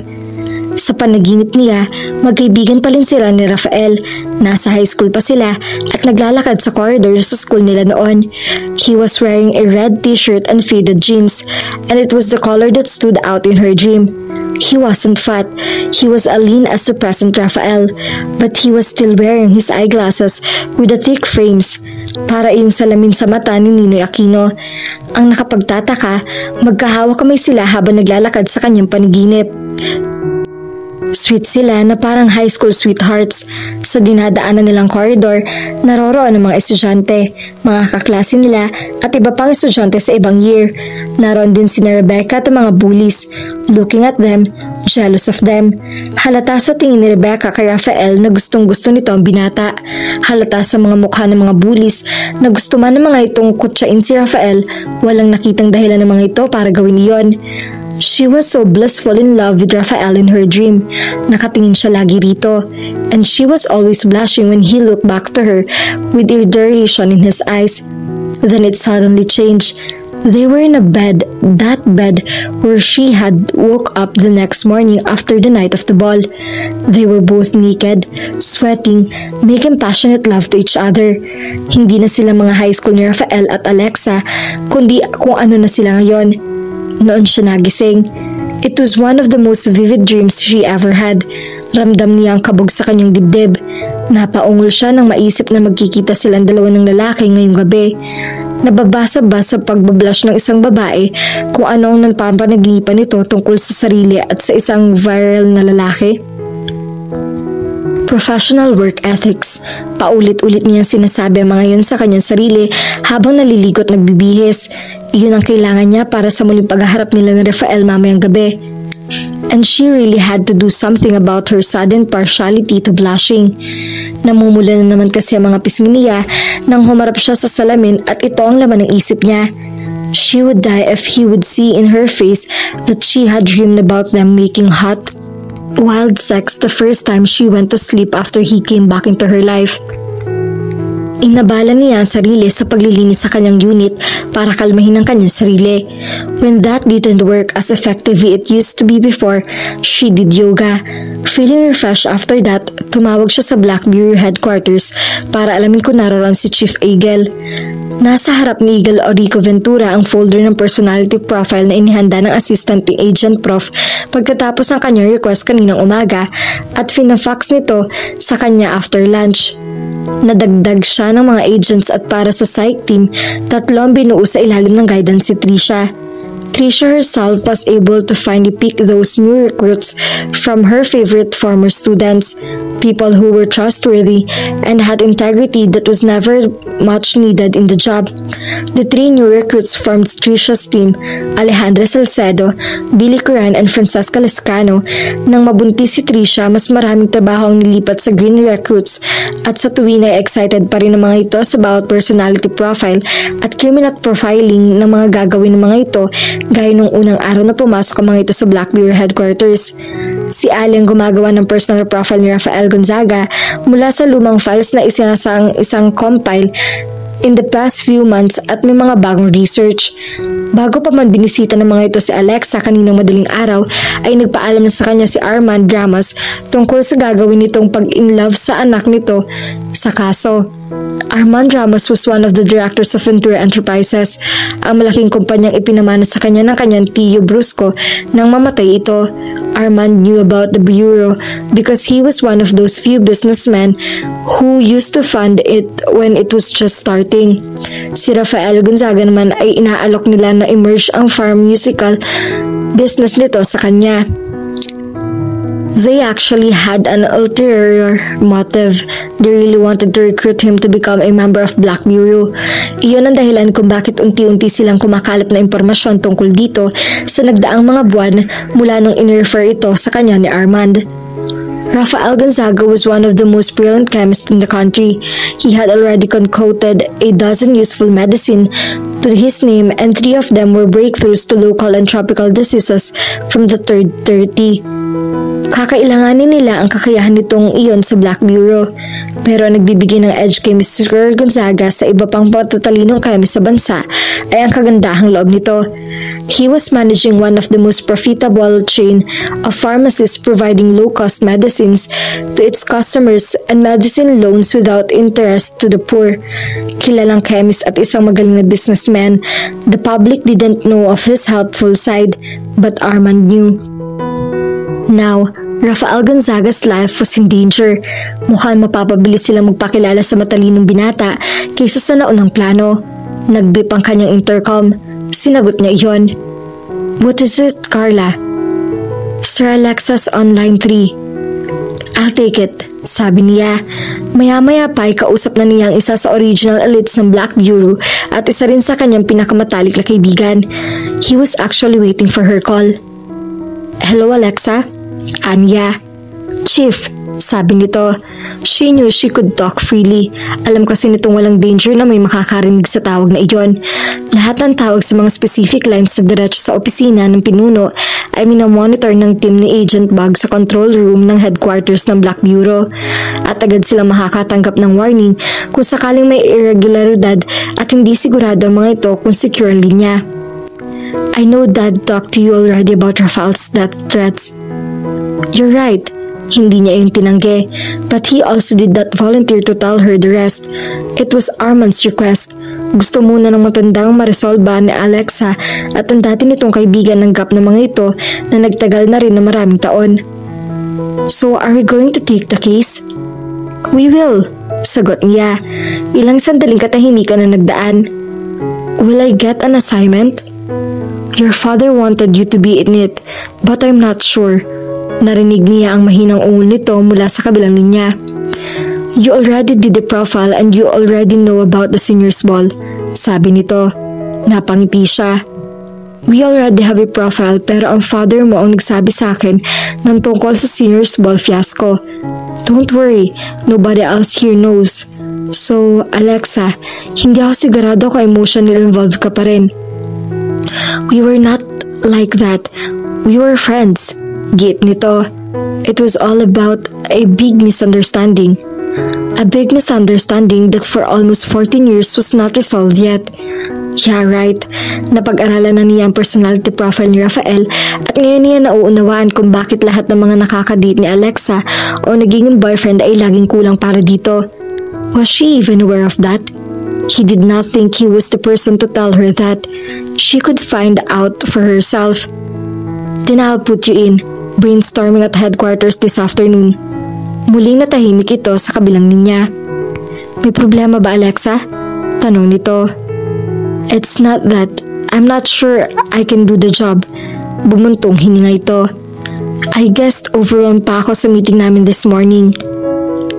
Sa panaginip niya, magkaibigan pa rin sila ni Rafael. Nasa high school pa sila at naglalakad sa corridor sa school nila noon. He was wearing a red t-shirt and faded jeans, and it was the color that stood out in her dream. He wasn't fat. He was as lean as the present Rafael, but he was still wearing his eyeglasses with the thick frames, para iyong salamin sa mata ni Ninoy Aquino. Ang nakapagtataka, magkahawak kamay sila habang naglalakad sa kanyang panaginip. Sweet sila na parang high school sweethearts. Sa dinadaanan nilang corridor, naroroon ang mga estudyante, mga kaklase nila at iba pang estudyante sa ibang year. Naroon din sina Rebecca at mga bullies. Looking at them, jealous of them. Halata sa tingin ni Rebecca kay Rafael na gustong-gusto nito ang binata. Halata sa mga mukha ng mga bullies na gusto man ng mga itong kutsain si Rafael, walang nakitang dahilan ng mga ito para gawin iyon. She was so blissful in love with Rafael in her dream. Nakatingin siya lagi rito, and she was always blushing when he looked back to her with adoration in his eyes. Then it suddenly changed. They were in a bed, that bed where she had woke up the next morning after the night of the ball. They were both naked, sweating, making passionate love to each other. Hindi na sila mga high school ni Rafael at Alexa, kundi kung ano na sila ngayon. Noon siya nagising. It was one of the most vivid dreams she ever had. Ramdam niya ang kabog sa kanyang dibdib. Napaungol siya nang maisip na magkikita silang dalawa ng lalaki ngayong gabi. Nababasa ba sa pagbablush ng isang babae kung ano ang napapanaginipan nito tungkol sa sarili at sa isang viral na lalaki? Professional work ethics. Paulit-ulit niya sinasabi ang mga yun sa kanyang sarili habang naliligot nagbibihis. Iyon ang kailangan niya para sa muling paghaharap nila ni Rafael mamayang gabi. And she really had to do something about her sudden partiality to blushing. Namumula na naman kasi ang mga pisngi niya nang humarap siya sa salamin at ito ang laman ng isip niya. She would die if he would see in her face that she had dreamed about them making hot, wild sex the first time she went to sleep after he came back into her life. Inabala niya ang sarili sa paglilinis sa kanyang unit para kalmahin ang kanyang sarili. When that didn't work as effectively it used to be before, she did yoga. Feeling refreshed after that, tumawag siya sa Black Bureau headquarters para alamin kung naroon si Chief Eagle. Nasa harap ni Eagle Orico Ventura ang folder ng personality profile na inihanda ng assistant ni Agent Prof pagkatapos ng kanyang request kaninang umaga at fina-fax nito sa kanya after lunch. Nadagdag siya ng mga agents at para sa psych team, 3 ang binuo sa ilalim ng guidance si Trisha. Trisha herself was able to finally pick those new recruits from her favorite former students, people who were trustworthy and had integrity that was never much needed in the job. The 3 new recruits formed Trisha's team, Alejandra Salcedo, Billy Coran and Francesca Lescano. Nang mabuntis si Trisha, mas maraming trabaho ang nilipat sa Green Recruits at sa tuwin ay excited pa rin ng mga ito sa bawat personality profile at criminal profiling ng mga gagawin ng mga ito gaya nung unang araw na pumasok ang mga ito sa Black Bureau headquarters. Si Ali ang gumagawa ng personal profile ni Rafael Gonzaga mula sa lumang files na isinasang isang compile in the past few months at may mga bagong research. Bago pa man binisita ng mga ito si Alexa kaninang madaling araw, ay nagpaalam na sa kanya si Armand Ramos tungkol sa gagawin nitong pag-in-love sa anak nito sa kaso. Armand Ramos was one of the directors of Ventura Enterprises, ang malaking kumpanyang ipinamana sa kanya ng kanyang tiyo Brusco nang mamatay ito. Armand knew about the bureau because he was one of those few businessmen who used to fund it when it was just starting. Si Rafael Gonzaga naman ay inaalok nila na emerge ang farm musical business nito sa kanya. They actually had an ulterior motive. They really wanted to recruit him to become a member of Black Bureau. Iyon ang dahilan kung bakit unti-unti silang kumakalap na impormasyon tungkol dito sa nagdaang mga buwan mula nung in-refer ito sa kanya ni Armand. Rafael Gonzaga was one of the most brilliant chemists in the country. He had already concocted a dozen useful medicine to his name and 3 of them were breakthroughs to local and tropical diseases from the third 30. Kakailanganin nila ang kakayahan nitong iyon sa Black Bureau, pero nagbibigay ng edge kay Mr. Gonzaga sa iba pang patatalinong chemist sa bansa ay ang kagandahang loob nito. He was managing one of the most profitable chain of pharmacies providing low-cost medicines to its customers and medicine loans without interest to the poor. Kilalang chemist at isang magaling na businessman, the public didn't know of his helpful side, but Armand knew. Now, Rafael Gonzaga's life was in danger. Mukhang mapapabilis silang magpakilala sa matalinong binata kaysa sa naunang plano. Nagbip ang kanyang intercom. Sinagot niya iyon. What is it, Carla? Sir Alexa's online 3. I'll take it, sabi niya. Maya-maya pa ay kausap na niya ang isa sa original elites ng Black Bureau at isa rin sa kanyang pinakamatalik na kaibigan. He was actually waiting for her call. Hello, Alexa? Anya. Chief, sabi nito. She knew she could talk freely. Alam kasi nitong walang danger na may makakarinig sa tawag na iyon. Lahat ng tawag sa mga specific lines na diretso sa opisina ng pinuno ay minamonitor ng team ni Agent Bug sa control room ng headquarters ng Black Bureau. At agad silang makakatanggap ng warning kung sakaling may irregularidad at hindi sigurado ang mga ito kung secure ang linya. I know Dad talked to you already about Rafael's death threats. You're right, hindi niya yung tinanggi, but he also did not volunteer to tell her the rest. It was Armand's request. Gusto muna ng matandang maresolba ni Alexa at ang dati nitong kaibigan ng gap ng mga ito na nagtagal na rin na maraming taon. So are we going to take the case? We will, sagot niya. Ilang sandaling katahimikan na nagdaan. Will I get an assignment? Your father wanted you to be in it, but I'm not sure. Narinig niya ang mahinang ungol nito mula sa kabilang linya. You already did the profile and you already know about the seniors ball, sabi nito. Napangiti siya. We already have a profile pero ang father mo ang nagsabi sa akin ng tungkol sa seniors ball fiasco. Don't worry, nobody else here knows. So, Alexa, hindi ako sigurado kung emotional involved ka pa rin. We were not like that. We were friends. Git nito. It was all about a big misunderstanding. A A big misunderstanding that for almost 14 years was not resolved yet. Yeah, right. Napag-aralan na niya ang personality profile ni Rafael at ngayon niya nauunawaan kung bakit lahat ng mga nakakadate ni Alexa o naging boyfriend ay laging kulang para dito. Was she even aware of that? He did not think he was the person to tell her that. She could find out for herself. Then I'll put you in. Brainstorming at headquarters this afternoon. Muling natahimik ito sa kabilang linya. May problema ba, Alexa? Tanong nito. It's not that. I'm not sure I can do the job. Bumuntong hininga ito. I guessed overwhelmed pa ako sa meeting namin this morning.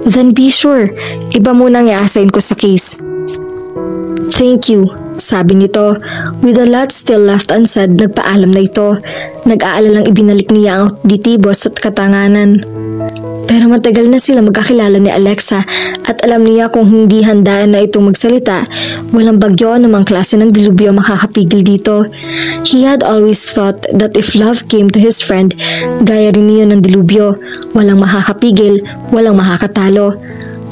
Then be sure, iba muna ang i-assign ko sa case. Thank you, sabi nito. With a lot still left unsaid, nagpaalam na ito. Nag-aalalang ibinalik niya ang auditibos at katanganan. Pero matagal na sila magkakilala ni Alexa at alam niya kung hindi handaan na itong magsalita, walang bagyo o namang klase ng dilubyo makakapigil dito. He had always thought that if love came to his friend, gaya rin niyo ng dilubyo, walang makakapigil, walang makakatalo.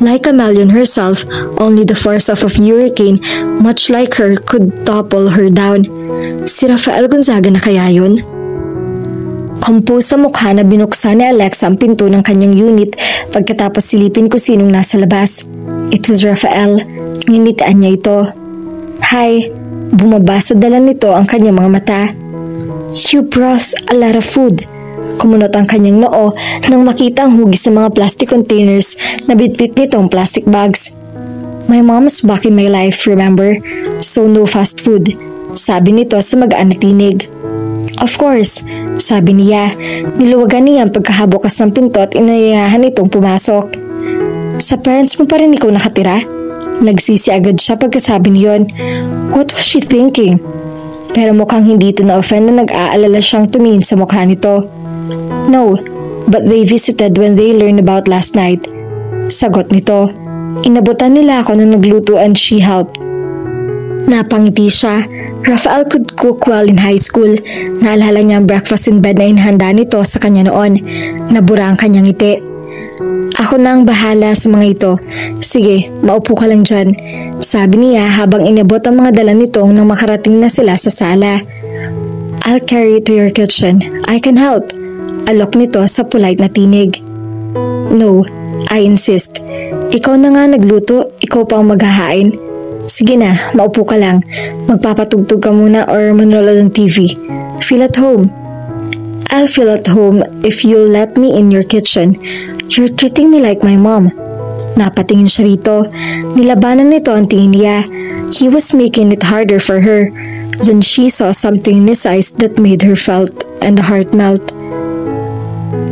Like Amelion herself, only the force of a hurricane, much like her, could topple her down. Si Rafael Gonzaga na kaya yun? Kumpus sa mukha na binuksan ni Alexa ang pinto ng kanyang unit pagkatapos silipin kung sinong nasa labas. It was Rafael. Nginitian niya ito. Hi. Bumaba sa dala nito ang kanyang mga mata. You brought a lot of food. Kumunot ang kanyang noo nang makita ang hugis ng mga plastic containers na bitbit nitong plastic bags. My mom's back in my life, remember? So no fast food. Sabi nito sa magaan na tinig. Of course, sabi niya. Niluwagan niya ang pagkahabukas ng pinto at inayayahan itong pumasok. Sa parents mo pa rin ikaw nakatira? Nagsisi agad siya pagkasabi niyon. What was she thinking? Pero mukhang hindi ito na-offend na nag-aalala siyang tumingin sa mukha nito. No, but they visited when they learned about last night. Sagot nito. Inabutan nila ako nung nagluto and she helped. Napangiti siya. Rafael could cook well in high school. Naalala niya ang breakfast in bed na inihanda nito sa kanya noon. Nabura ang kanyang ngiti. Ako na ang bahala sa mga ito. Sige, maupo ka lang dyan. Sabi niya habang inabot ang mga dala nitong nang makarating na sila sa sala. I'll carry it to your kitchen. I can help. Alok nito sa polite na tinig. No, I insist. Ikaw na nga nagluto, ikaw pa ang maghahain. Sige na, maupo ka lang. Magpapatugtog ka muna or manonood ng TV. Feel at home. I'll feel at home if you'll let me in your kitchen. You're treating me like my mom. Napatingin siya rito. Nilabanan nito ang tingin niya. He was making it harder for her. Then she saw something in his eyes that made her felt and the heart melt.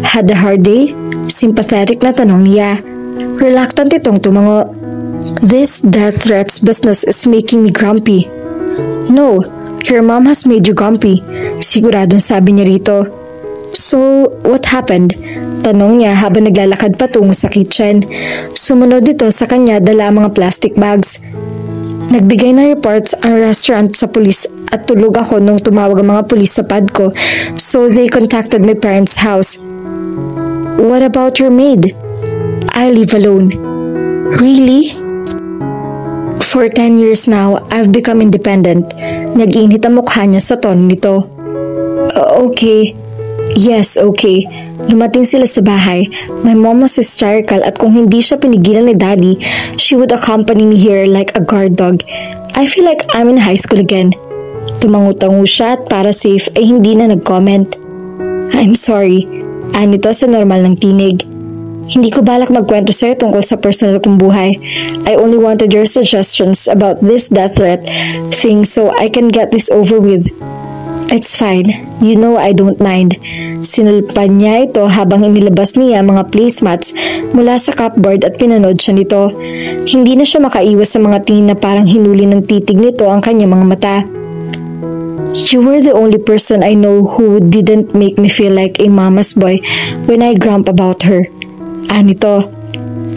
Had a hard day? Sympathetic na tanong niya. Reluctant itong tumango. This death threats business is making me grumpy. No, your mom has made you grumpy. Siguradong sabi niya rito. So, what happened? Tanong niya habang naglalakad patungo sa kitchen. Sumunod ito sa kanya dala ang mga plastic bags. Nagbigay ng reports ang restaurant sa pulis at tulog ako nung tumawag ang mga pulis sa pad ko, so they contacted my parents' house. What about your maid? I live alone. Really? For 10 years now, I've become independent. Nag-init ang mukha niya sa tono nito. Okay. Yes, okay. Dumating sila sa bahay. My mom was hysterical at kung hindi siya pinigilan ni Daddy, she would accompany me here like a guard dog. I feel like I'm in high school again. Tumango-tango siya at para safe ay hindi na nag-comment. I'm sorry. Anito sa normal ng tinig. Hindi ko balak magkwento sa'yo tungkol sa personal kong buhay. I only wanted your suggestions about this death threat thing so I can get this over with. It's fine. You know I don't mind. Sinulpan niya ito habang inilabas niya mga placemats mula sa cupboard at pinanood siya nito. Hindi na siya makaiwas sa mga tingin na parang hinuli ng titig nito ang kanyang mga mata. You were the only person I know who didn't make me feel like a mama's boy when I grump about her. Anito,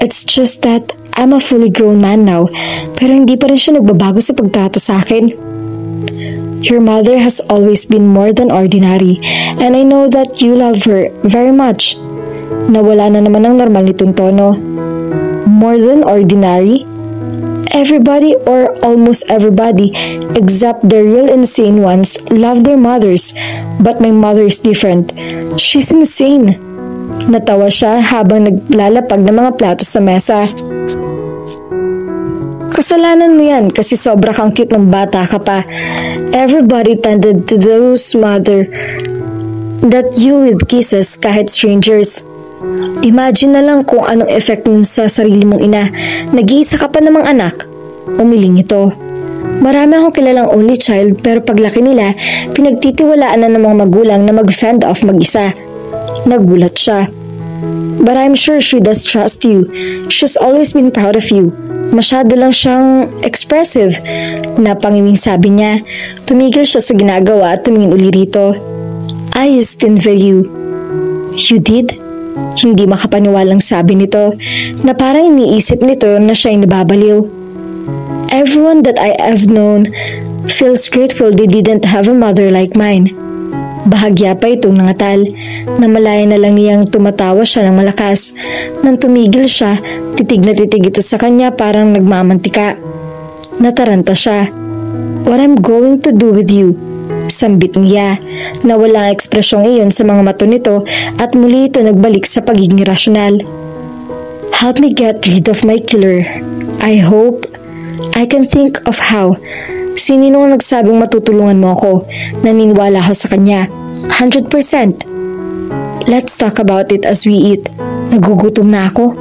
it's just that I'm a fully grown man now, pero hindi pa rin siya nagbabago sa pagtrato sa akin. Your mother has always been more than ordinary, and I know that you love her very much. Nawala na naman ang normal nitong tono. more than ordinary? Everybody or almost everybody except the real insane ones love their mothers, but my mother is different. She's insane. Natawa siya habang naglalapag ng mga plato sa mesa. Kasalanan mo yan kasi sobra kang cute nung bata ka pa. Everybody tended to those mother that you with kisses kahit strangers. Imagine na lang kung anong effect nun sa sarili mong ina. Nag-iisa ka pa namang anak. Umiling ito. Marami akong kilalang only child pero paglaki nila, pinagtitiwalaan na ng mga magulang na mag-fend off mag-isa. Nagulat siya. But I'm sure she does trust you. She's always been proud of you. Masyado lang siyang expressive. Napangiming sabi niya. Tumigil siya sa ginagawa at tumingin uli rito. I used to envy you. You did? Hindi makapaniwalang sabi nito na parang iniisip nito na siya ay nababaliw. Everyone that I have known feels grateful they didn't have a mother like mine. Bahagya pa itong nangatal. Namalaya na lang niyang tumatawa siya ng malakas. Nang tumigil siya, titig na titig ito sa kanya parang nagmamantika. Nataranta siya. What I'm going to do with you? Sambit niya na walang ekspresyong iyon sa mga mata nito at muli ito nagbalik sa pagiging rasyonal. Help me get rid of my killer. I hope I can think of how. Sinino ang nagsabing matutulungan mo ako? Naniniwala ako sa kanya. 100%. Let's talk about it as we eat. Nagugutom na ako.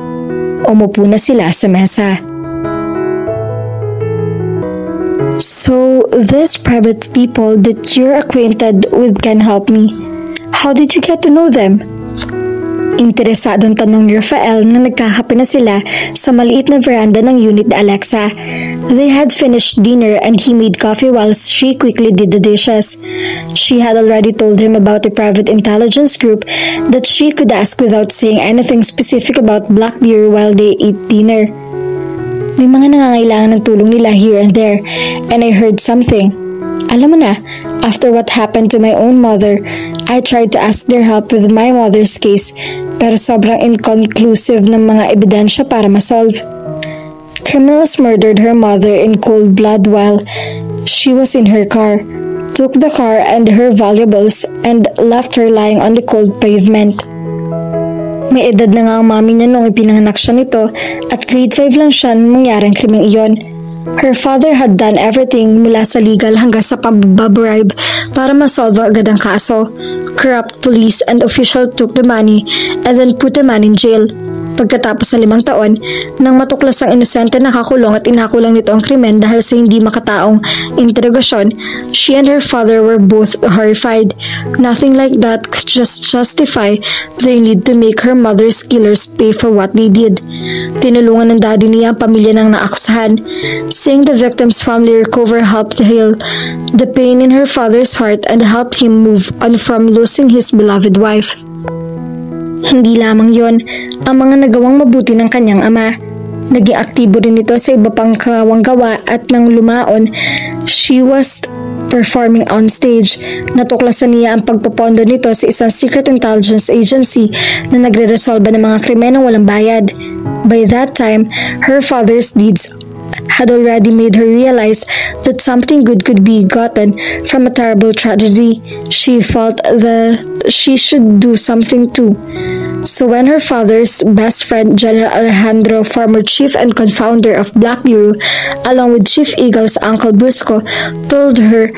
Umupo na sila sa mesa. So, these private people that you're acquainted with can help me. How did you get to know them? Interesadong tanong ni Rafael na nagkakape na sila sa maliit na veranda ng unit ni Alexa. They had finished dinner and he made coffee whilst she quickly did the dishes. She had already told him about the private intelligence group that she could ask without saying anything specific about Blackbeard while they ate dinner. May mga nangangailangan ng tulong nila here and there, and I heard something. Alam mo na, after what happened to my own mother, I tried to ask their help with my mother's case, pero sobrang inconclusive ng mga ebidensya para masolve. Criminals murdered her mother in cold blood while she was in her car, took the car and her valuables, and left her lying on the cold pavement. May edad na nga ang mami niya nung ipinanganak siya nito at grade 5 lang siya nung mangyaring krimeng iyon. Her father had done everything mula sa legal hanggang sa pambabribe para masolve agad ang kaso. Corrupt police and official took the money and then put the man in jail. Pagkatapos sa 5 taon, nang matuklas ang inosente na nakakulong at inakulang nito ang krimen dahil sa hindi makataong interogasyon, she and her father were both horrified. Nothing like that could just justify their need to make her mother's killers pay for what they did. Tinulungan ng daddy niya ang pamilya ng naakusahan. Seeing the victim's family recover helped heal the pain in her father's heart and helped him move on from losing his beloved wife. Hindi lamang yon, ang mga nagawang mabuti ng kanyang ama. Naging aktibo rin ito sa iba pang kawang gawa at nang lumaon, she was performing on stage. Natuklasan niya ang pagpopondo nito sa isang secret intelligence agency na nagre-resolba ng mga krimen ng walang bayad. By that time, her father's deeds had already made her realize that something good could be gotten from a terrible tragedy. She felt that she should do something too. So when her father's best friend, General Alejandro, former chief and confounder of Black Bureau, along with Chief Eagle's uncle Brusco, told her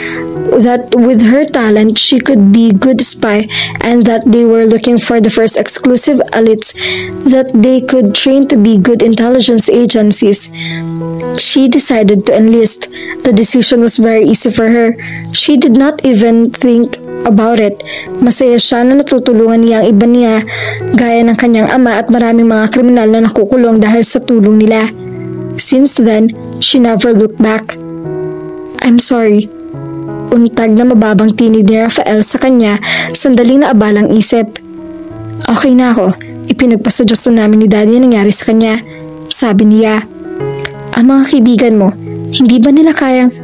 that with her talent she could be good spy and that they were looking for the first exclusive elites that they could train to be good intelligence agencies, she decided to enlist. The decision was very easy for her. She did not even think about it. Masaya siya na natutulungan niya ang iba niya gaya ng kanyang ama at maraming mga kriminal na nakukulong dahil sa tulong nila. Since then, she never looked back. I'm sorry. Untag na mababang tinig ni Rafael sa kanya, sandaling na abalang isip. Okay na ako. Ipinagpasa Diyos na namin ni Daddy ang nangyari sa kanya. Sabi niya. Ang mga kaibigan mo, hindi ba nila kayang...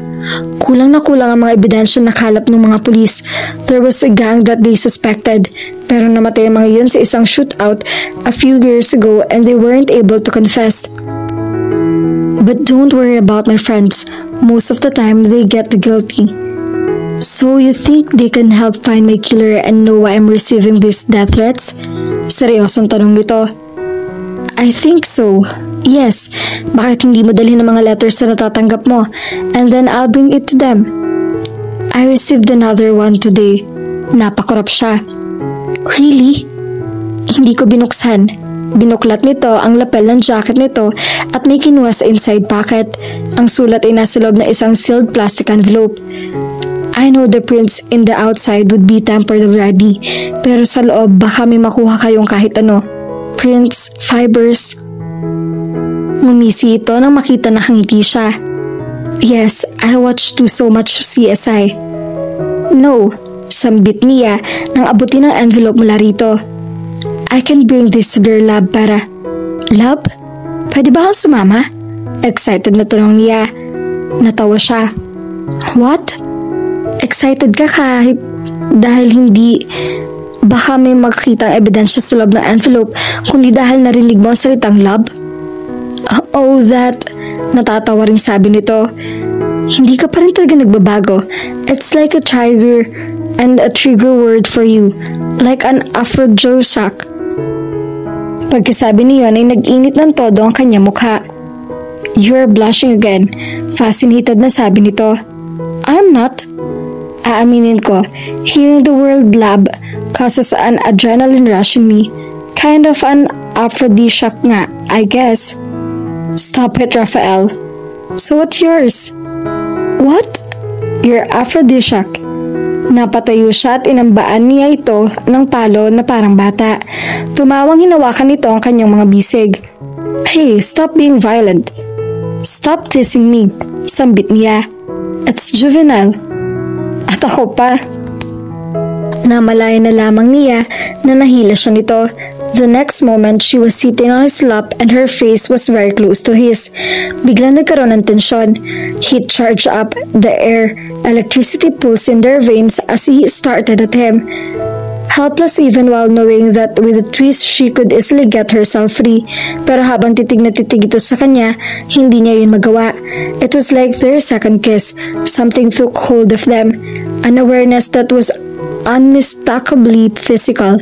Kulang na kulang ang mga ebidensya na nakalap ng mga pulis. There was a gang that they suspected, pero namatay ang mga yun sa isang shootout a few years ago and they weren't able to confess. But don't worry about my friends. Most of the time, they get the guilty. So you think they can help find my killer and know why I'm receiving these death threats? Seryosong tanong nito. I think so. Yes, bakit hindi mo dalhin ang mga letters na natatanggap mo? And then I'll bring it to them. I received another one today. Napakorap siya. Really? Hindi ko binuksan. Binuklat nito ang lapel ng jacket nito at may kinuha sa inside pocket. Ang sulat ay nasa loob ng isang sealed plastic envelope. I know the prints in the outside would be tampered already, pero sa loob baka may makuha kayong kahit ano. Prints, fibers. Ngumisi ito nang makita na nakangiti siya. Yes, I watched so much CSI. No, sambit niya nang abutin ang envelope mula rito. I can bring this to their lab para... Lab? Pwede ba akong sumama? Excited na tanong niya. Natawa siya. What? Excited ka kahit dahil hindi... Baka may makikita ang ebidensya sa loob ng envelope kundi dahil narinig mo ang salitang lab? Oh, that... Natatawa rin sabi nito. Hindi ka pa rin talaga nagbabago. It's like a trigger and a trigger word for you. Like an aphrodisiac. Pagkasabi niyon ay nag-init ng todo ang kanyang mukha. You're blushing again. Fascinated na sabi nito. I'm not. Aaminin ko, hearing the word lab causes an adrenaline rush in me. Kind of an aphrodisiac nga, I guess. Stop it, Raphael. So what's yours? What? Your aphrodisiac. Napatayo siya at inambaan niya ito ng palo na parang bata. Tumawang hinawakan nito ang kanyang mga bisig. Hey, stop being violent. Stop teasing me. Sambit niya. It's juvenile. At ako pa. Namalaya na lamang niya na nahila siya nito. The next moment, she was sitting on his lap and her face was very close to his. Biglang nagkaroon ng tensyon. Heat charged up the air. Electricity pulsed in their veins as he started at him. Helpless even while knowing that with a twist she could easily get herself free. Pero habang titig na titig ito sa kanya, hindi niya yun magawa. It was like their second kiss. Something took hold of them. An awareness that was unmistakably physical.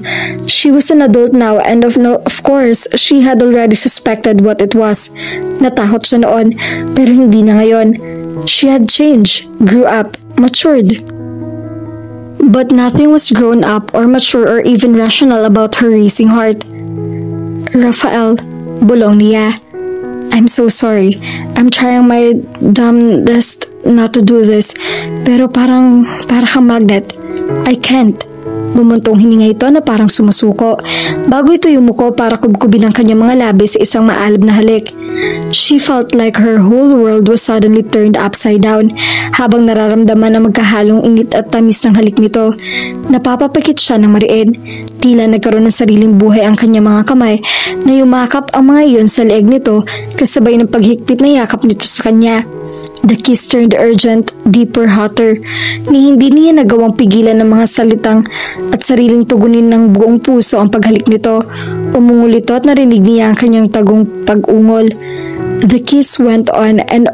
She was an adult now and of course, she had already suspected what it was. Natakot siya noon, pero hindi na ngayon. She had changed, grew up, matured. But nothing was grown up or mature or even rational about her racing heart. Raphael, bulong niya. I'm so sorry. I'm trying my damnedest not to do this, pero para kang magnet. I can't. Bumuntong hininga ito na parang sumusuko. Bago ito yumuko para kubkubin ang kanyang mga labi sa isang maalab na halik. She felt like her whole world was suddenly turned upside down habang nararamdaman ang magkahalong init at tamis ng halik nito. Napapapikit siya ng mariin. Tila nagkaroon ng sariling buhay ang kanyang mga kamay na yumakap ang mga iyon sa leeg nito kasabay ng paghigpit na yakap nito sa kanya. The kiss turned urgent, deeper, hotter, ni hindi niya nagawang pigilan ng mga salitang at sariling tugunin ng buong puso ang paghalik nito. Umungol ito at narinig niya ang kanyang tagong pag-ungol. The kiss went on and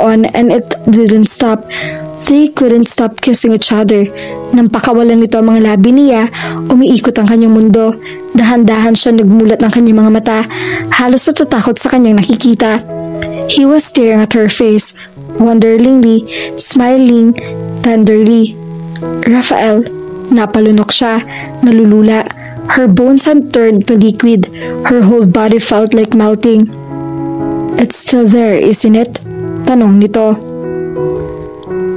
it didn't stop. They couldn't stop kissing each other. Nang pakawalan nito ang mga labi niya, umiikot ang kanyang mundo. Dahan-dahan siya nagmulat ng kanyang mga mata, halos natatakot sa kanyang nakikita. He was staring at her face, wonderingly, smiling tenderly. Raphael, napalunok siya, nalulula. Her bones had turned to liquid. Her whole body felt like melting. It's still there, isn't it? Tanong nito.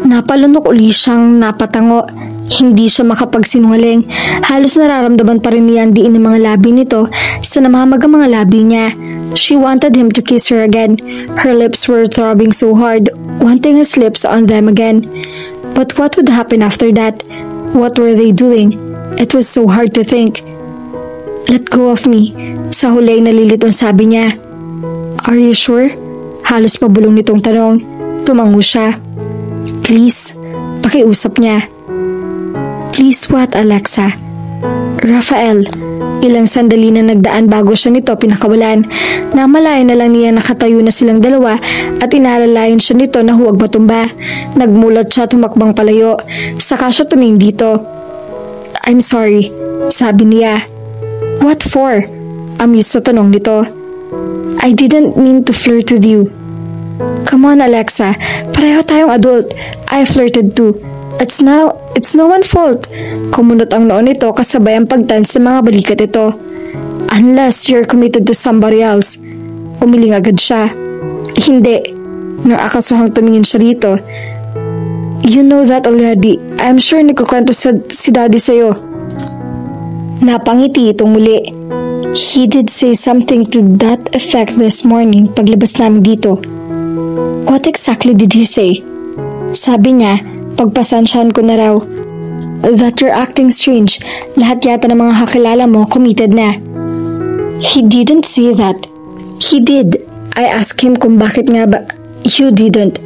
Napalunok uli siyang napatango. Hindi siya makapagsinungaling. Halos nararamdaman pa rin niya ang diin ng mga labi nito sa namamagang mga labi niya. She wanted him to kiss her again. Her lips were throbbing so hard, wanting his lips on them again. But what would happen after that? What were they doing? It was so hard to think. Let go of me. Sa huli ay nalilitong sabi niya. Are you sure? Halos pabulong nitong tanong. Tumango siya. Please, pakiusap niya. Please what, Alexa? Rafael, ilang sandali na nagdaan bago siya nito pinakawalan. Namalayan na lang niya nakatayo na silang dalawa at inalalayan siya nito na huwag matumba. Nagmulat siya tumakbang palayo. Saka siya tumingin dito. I'm sorry, sabi niya. What for? Amused sa tanong nito. I didn't mean to flirt with you. Come on, Alexa. Pareho tayong adult. I flirted too. It's no one's fault. Kumunot ang noon nito kasabay ang pagdance sa mga balikat ito. Unless you're committed to somebody else. Umiling agad siya. Hindi. Nang akasuhang tumingin siya rito. You know that already. I'm sure nagkukwento si daddy sa'yo. Napangiti itong muli. He did say something to that effect this morning paglabas namin dito. What exactly did he say? Sabi niya, pagpasansyahan ko na raw. That you're acting strange. Lahat yata ng mga kakilala mo committed na. He didn't say that. He did. I asked him kung bakit nga ba. You didn't.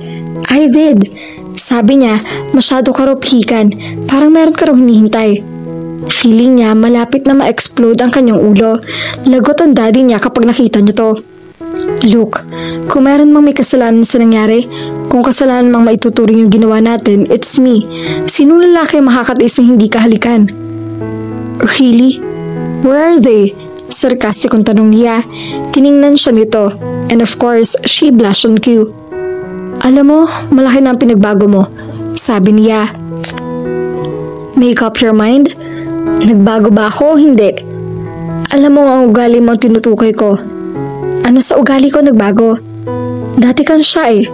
I did. Sabi niya, masyado ka raw pihikan. Parang meron ka raw hinihintay. Feeling niya malapit na ma-explode ang kanyang ulo. Lagot ang daddy niya kapag nakita niya to. Look, kung meron mang may kasalanan sa nangyari, kung kasalanan mang maituturing yung ginawa natin, it's me. Sinong lalaki makakatiis na hindi kahalikan? Really? Where are they? Sarkastikong tanong niya. Tiningnan siya nito. And of course, she blushed on cue. Alam mo, malaki na ang pinagbago mo. Sabi niya. Make up your mind? Nagbago ba ako o hindi? Alam mo ang ugali mo ang tinutukoy ko. Ano sa ugali ko nagbago? Dati kang shy.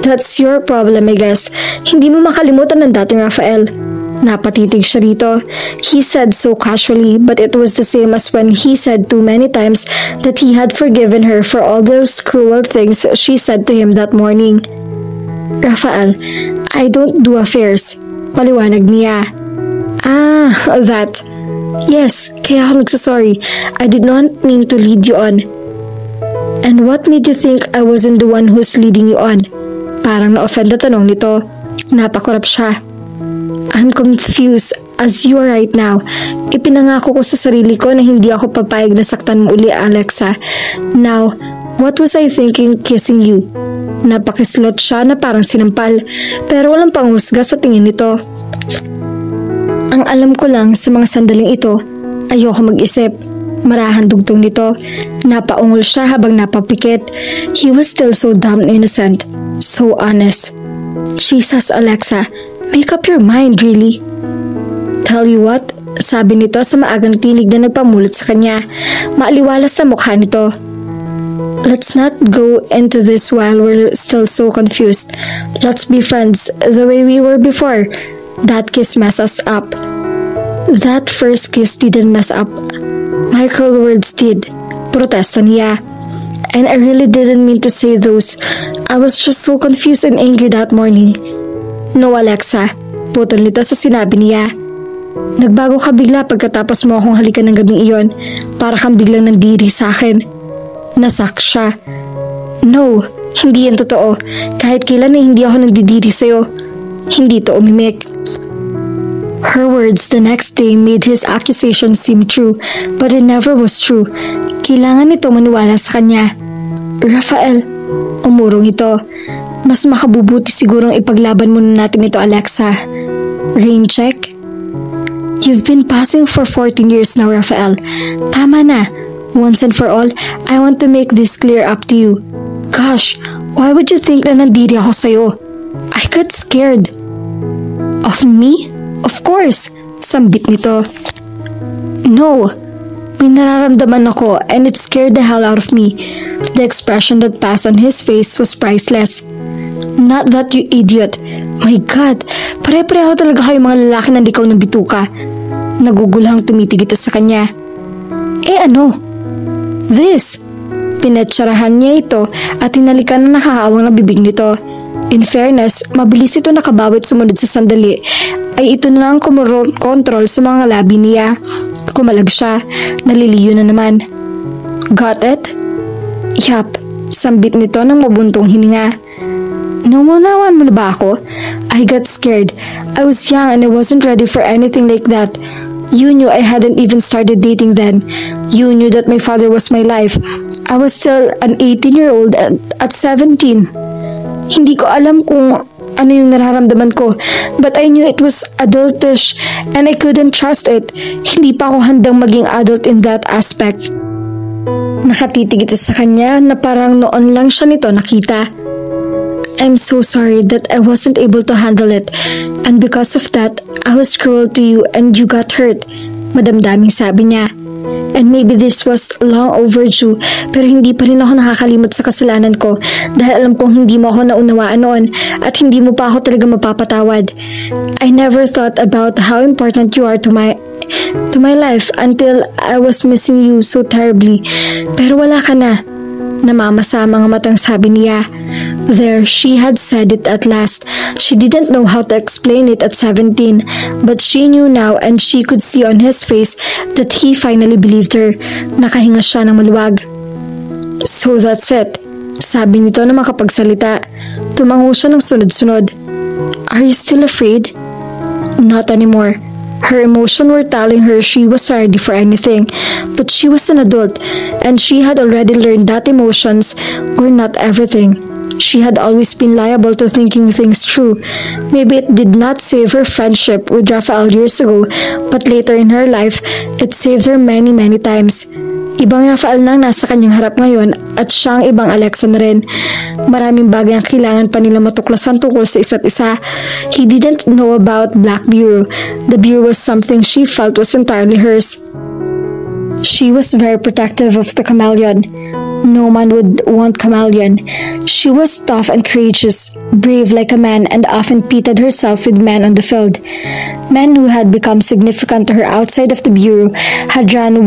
That's your problem, I guess. Hindi mo makalimutan ng dating Rafael. Napatitig siya rito. He said so casually, but it was the same as when he said too many times that he had forgiven her for all those cruel things she said to him that morning. Rafael, I don't do affairs. Paliwanag niya. Ah, that. Yes, kaya ako nagsasorry. I did not mean to lead you on. And what made you think I wasn't the one who's leading you on? Parang na-offend na tanong nito. Napakurap siya. I'm confused as you are right now. Ipinangako ko sa sarili ko na hindi ako papayag na saktan mo uli, Alexa. Now, what was I thinking kissing you? Napakislot siya na parang sinampal, pero walang panghusga sa tingin nito. Ang alam ko lang sa mga sandaling ito, ayoko mag-isip. Marahan dugtong nito. Napaungol siya habang napapikit. He was still so damn innocent. So honest. Jesus, Alexa, make up your mind, really. Tell you what, sabi nito sa maagang tinig na nagpamulat sa kanya. Maaliwalas sa mukha nito. Let's not go into this while we're still so confused. Let's be friends the way we were before. That kiss messed us up. That first kiss didn't mess up. My cruel words did. Protesta niya. And I really didn't mean to say those. I was just so confused and angry that morning. No, Alexa. Putol nito sa sinabi niya. Nagbago ka bigla pagkatapos mo akong halikan ng gabing iyon. Para kang biglang nandiri sa akin. Nasak siya. No, hindi yan totoo. Kahit kailan na hindi ako nagdidiri sa'yo. Hindi to umimik. Her words the next day made his accusation seem true, but it never was true. Kailangan nito maniwala sa kanya. Rafael, umurong ito. Mas makabubuti sigurong ipaglaban muna natin ito, Alexa. Rain check? You've been passing for 14 years now, Rafael. Tama na. Once and for all, I want to make this clear up to you. Gosh, why would you think na nandiri ako sa'yo? I got scared. Of me? Of course, sambit nito. No, may nararamdaman ako and it scared the hell out of me. The expression that passed on his face was priceless. Not that, you idiot. My God, pare-pareho talaga kayo mga lalaki na likaw ng bituka. Nagugulhang tumitig ito sa kanya. Eh ano? This. Pinatsarahan niya ito at hinalikan na nakakawang na bibig nito. In fairness, mabilis ito nakabawit sumunod sa sandali. Ay ito na lang kontrol sa mga labi niya. Kumalag siya. Naliliyo na naman. Got it? Yup. Sambit nito ng mabuntong hininga. Naunawan mo na ba ako? I got scared. I was young and I wasn't ready for anything like that. You knew I hadn't even started dating then. You knew that my father was my life. I was still an 18-year-old at 17. Hindi ko alam kung ano yung nararamdaman ko, but I knew it was adultish and I couldn't trust it. Hindi pa ako handang maging adult in that aspect. Nakatitig ito sa kanya na parang noon lang siya nito nakita. I'm so sorry that I wasn't able to handle it, and because of that, I was cruel to you and you got hurt, madamdaming sabi niya. And maybe this was long overdue, pero hindi pa rin ako nakakalimot sa kasalanan ko dahil alam kong hindi mo ako naunawaan noon at hindi mo pa ako talaga mapapatawad. I never thought about how important you are to my life until I was missing you so terribly. Pero wala ka na. Namamasa ang mga matang sabi niya. There, she had said it at last. She didn't know how to explain it at 17, but she knew now and she could see on his face that he finally believed her. Nakahinga siya ng maluwag. So that's it, sabi nito na makapagsalita. Tumango siya ng sunod-sunod. Are you still afraid? Not anymore. Her emotions were telling her she was ready for anything, but she was an adult, and she had already learned that emotions were not everything. She had always been liable to thinking things through. Maybe it did not save her friendship with Rafael years ago, but later in her life, it saved her many times. Ibang Rafael nang nasa kanyang harap ngayon at siyang ibang Alexa na rin. Maraming bagay ang kailangan pa nila matuklasan tungkol sa isa't isa. He didn't know about Black Bureau. The Bureau was something she felt was entirely hers. She was very protective of the chameleon. No man would want chameleon. She was tough and courageous, brave like a man, and often pitted herself with men on the field. Men who had become significant to her outside of the Bureau had run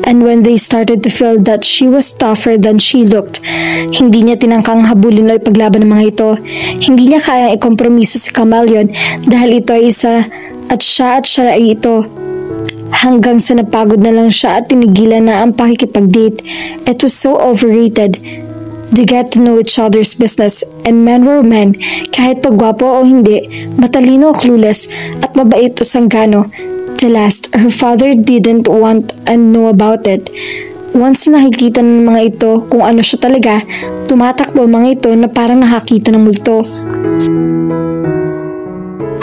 and when they started to feel that she was tougher than she looked, hindi niya tinangkang habulin o ipaglaban ng mga ito. Hindi niya kayang ikompromiso si chameleon dahil ito ay isa at siya ay ito. Hanggang sa napagod na lang siya at tinigilan na ang pakikipag-date. It was so overrated. They get to know each other's business, and men were men, kahit pagwapo o hindi, matalino o clueless, at mabait o sanggano. The last, her father didn't want and know about it. Once nakikita ng mga ito kung ano siya talaga, tumatakbo mga ito na parang nakakita ng multo.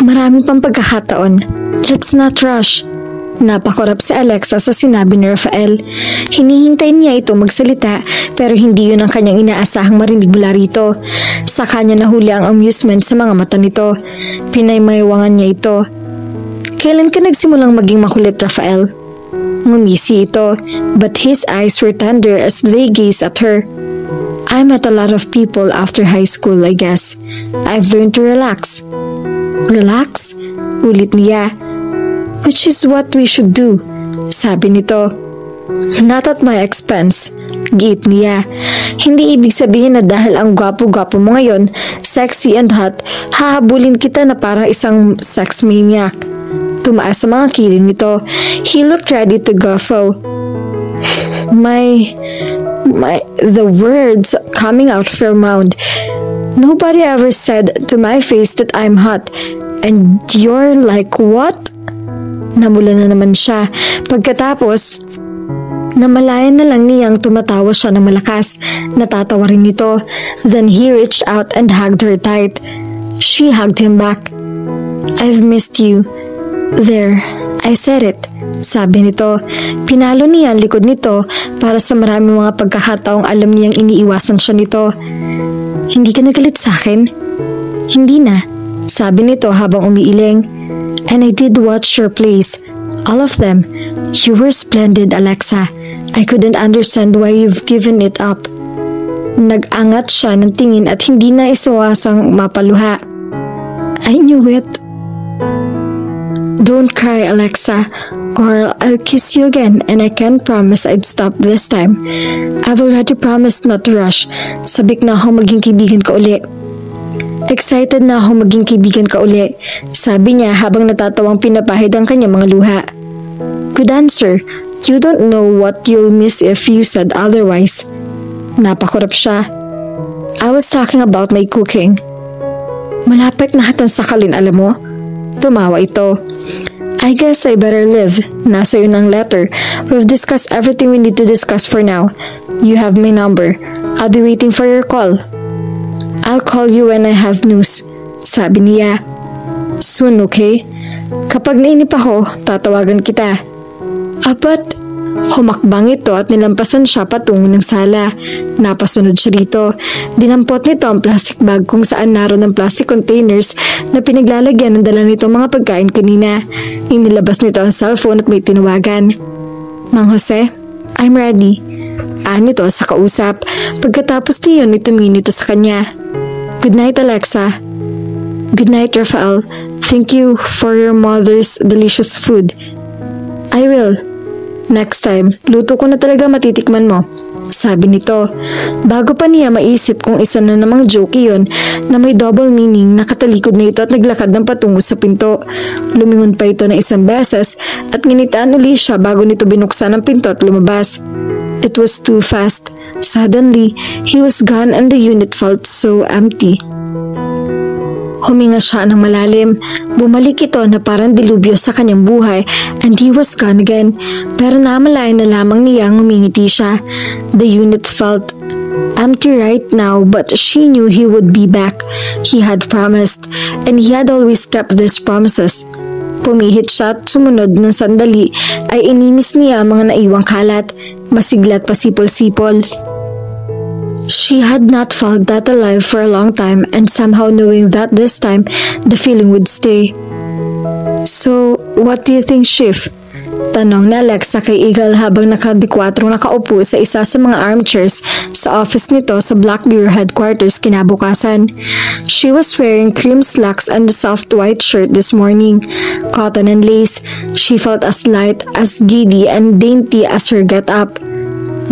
Marami pang pagkakataon. Let's not rush. Napakorap si Alexa sa sinabi ni Rafael. Hinihintay niya ito magsalita pero hindi yun ang kanyang inaasahang marinig mula rito. Sa kanya nahuli ang amusement sa mga mata nito. Pinaymayawangan niya ito. Kailan ka nagsimulang maging makulit, Rafael? Ngumisi ito, but his eyes were tender as they gazed at her. I met a lot of people after high school, I guess. I've learned to relax. Relax? Ulit niya. Which is what we should do, sabi nito. Not at my expense, giit niya. Hindi ibig sabihin na dahil ang gwapo-gwapo mo ngayon, sexy and hot, hahabulin kita na parang isang sex maniac. Tumaas sa mga kilin nito. He looked ready to guffaw. The words coming out of her mouth. Nobody ever said to my face that I'm hot. And you're like, what? Namula na naman siya. Pagkatapos, namalayan na lang niyang tumatawa siya ng malakas. Natatawa rin nito. Then he reached out and hugged her tight. She hugged him back. I've missed you. There, I said it, sabi nito. Pinalo niya ang likod nito para sa maraming mga pagkakataong alam niyang iniiwasan siya nito. Hindi ka nagalit sa akin? Hindi na, sabi nito habang umiiling. And I did watch your plays, all of them. You were splendid, Alexa. I couldn't understand why you've given it up. Nag-angat siya ng tingin at hindi na isawasang mapaluha. I knew it. Don't cry, Alexa, or I'll kiss you again and I can't promise I'd stop this time. I've already promised not to rush. Sabik na ako maging kaibigan ka uli. Excited na ako maging kaibigan ka uli, sabi niya habang natatawang pinapahid ang kanyang mga luha. Good answer. You don't know what you'll miss if you said otherwise. Napakurap siya. I was talking about my cooking. Malapit na hatan sakalin, alam mo? Tumawa ito. I guess I better live. Nasa yun ang letter. We've discussed everything we need to discuss for now. You have my number. I'll be waiting for your call. I'll call you when I have news. Sabi niya. Soon, okay? Kapag nainip ako, tatawagan kita. Apat, humakbang ito at nilampasan siya patungo ng sala. Napasunod siya rito. Dinampot nito ang plastic bag kung saan naroon ang plastic containers na pinaglalagyan ng dala nito mga pagkain kanina. Inilabas nito ang cellphone at may tinawagan. Mang Jose, I'm ready. Nito sa kausap. Pagkatapos niyon, tumingin ito sa kanya. Good night, Alexa. Good night, Rafael. Thank you for your mother's delicious food. I will. Next time, luto ko na talaga matitikman mo. Sabi nito. Bago pa niya maisip kung isa na namang joke yun na may double meaning, nakatalikod na ito at naglakad ng patungo sa pinto. Lumingon pa ito na isang beses at nginitaan uli siya bago nito binuksan ang pinto at lumabas. It was too fast. Suddenly, he was gone and the unit felt so empty. Huminga siya ng malalim. Bumalik ito na parang dilubyo sa kanyang buhay and he was gone again. Pero namalayan na lamang niyang ngumingiti siya. The unit felt empty right now but she knew he would be back. He had promised and he had always kept these promises. Pumihit siya at sumunod ng sandali ay inimis niya ang mga naiwang kalat, masiglat pa sipol-sipol. She had not felt that alive for a long time and somehow knowing that this time, the feeling would stay. So, what do you think, Shiv? Tanong ni Alexa kay Eagle habang nakadikwatrong nakaupo sa isa sa mga armchairs sa office nito sa Blackbeard headquarters kinabukasan. She was wearing cream slacks and a soft white shirt this morning, cotton and lace. She felt as light, as giddy and dainty as her get-up.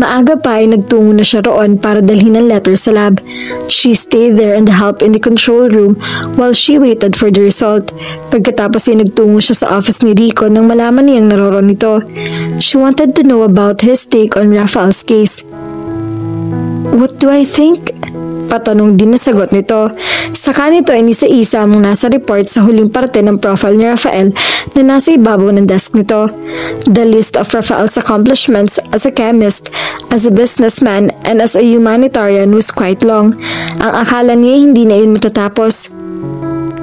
Maaga pa ay nagtungo na siya roon para dalhin ang letter sa lab. She stayed there and helped in the control room while she waited for the result. Pagkatapos ay nagtungo siya sa office ni Rico nang malaman niyang naroon nito. She wanted to know about his take on Rafael's case. What do I think? Patanong din na sagot nito. Saka nito ay nisa-isa ang nasa report sa huling parte ng profile ni Rafael na nasa ibabaw ng desk nito. The list of Rafael's accomplishments as a chemist, as a businessman, and as a humanitarian was quite long. Ang akala niya hindi na yun matatapos.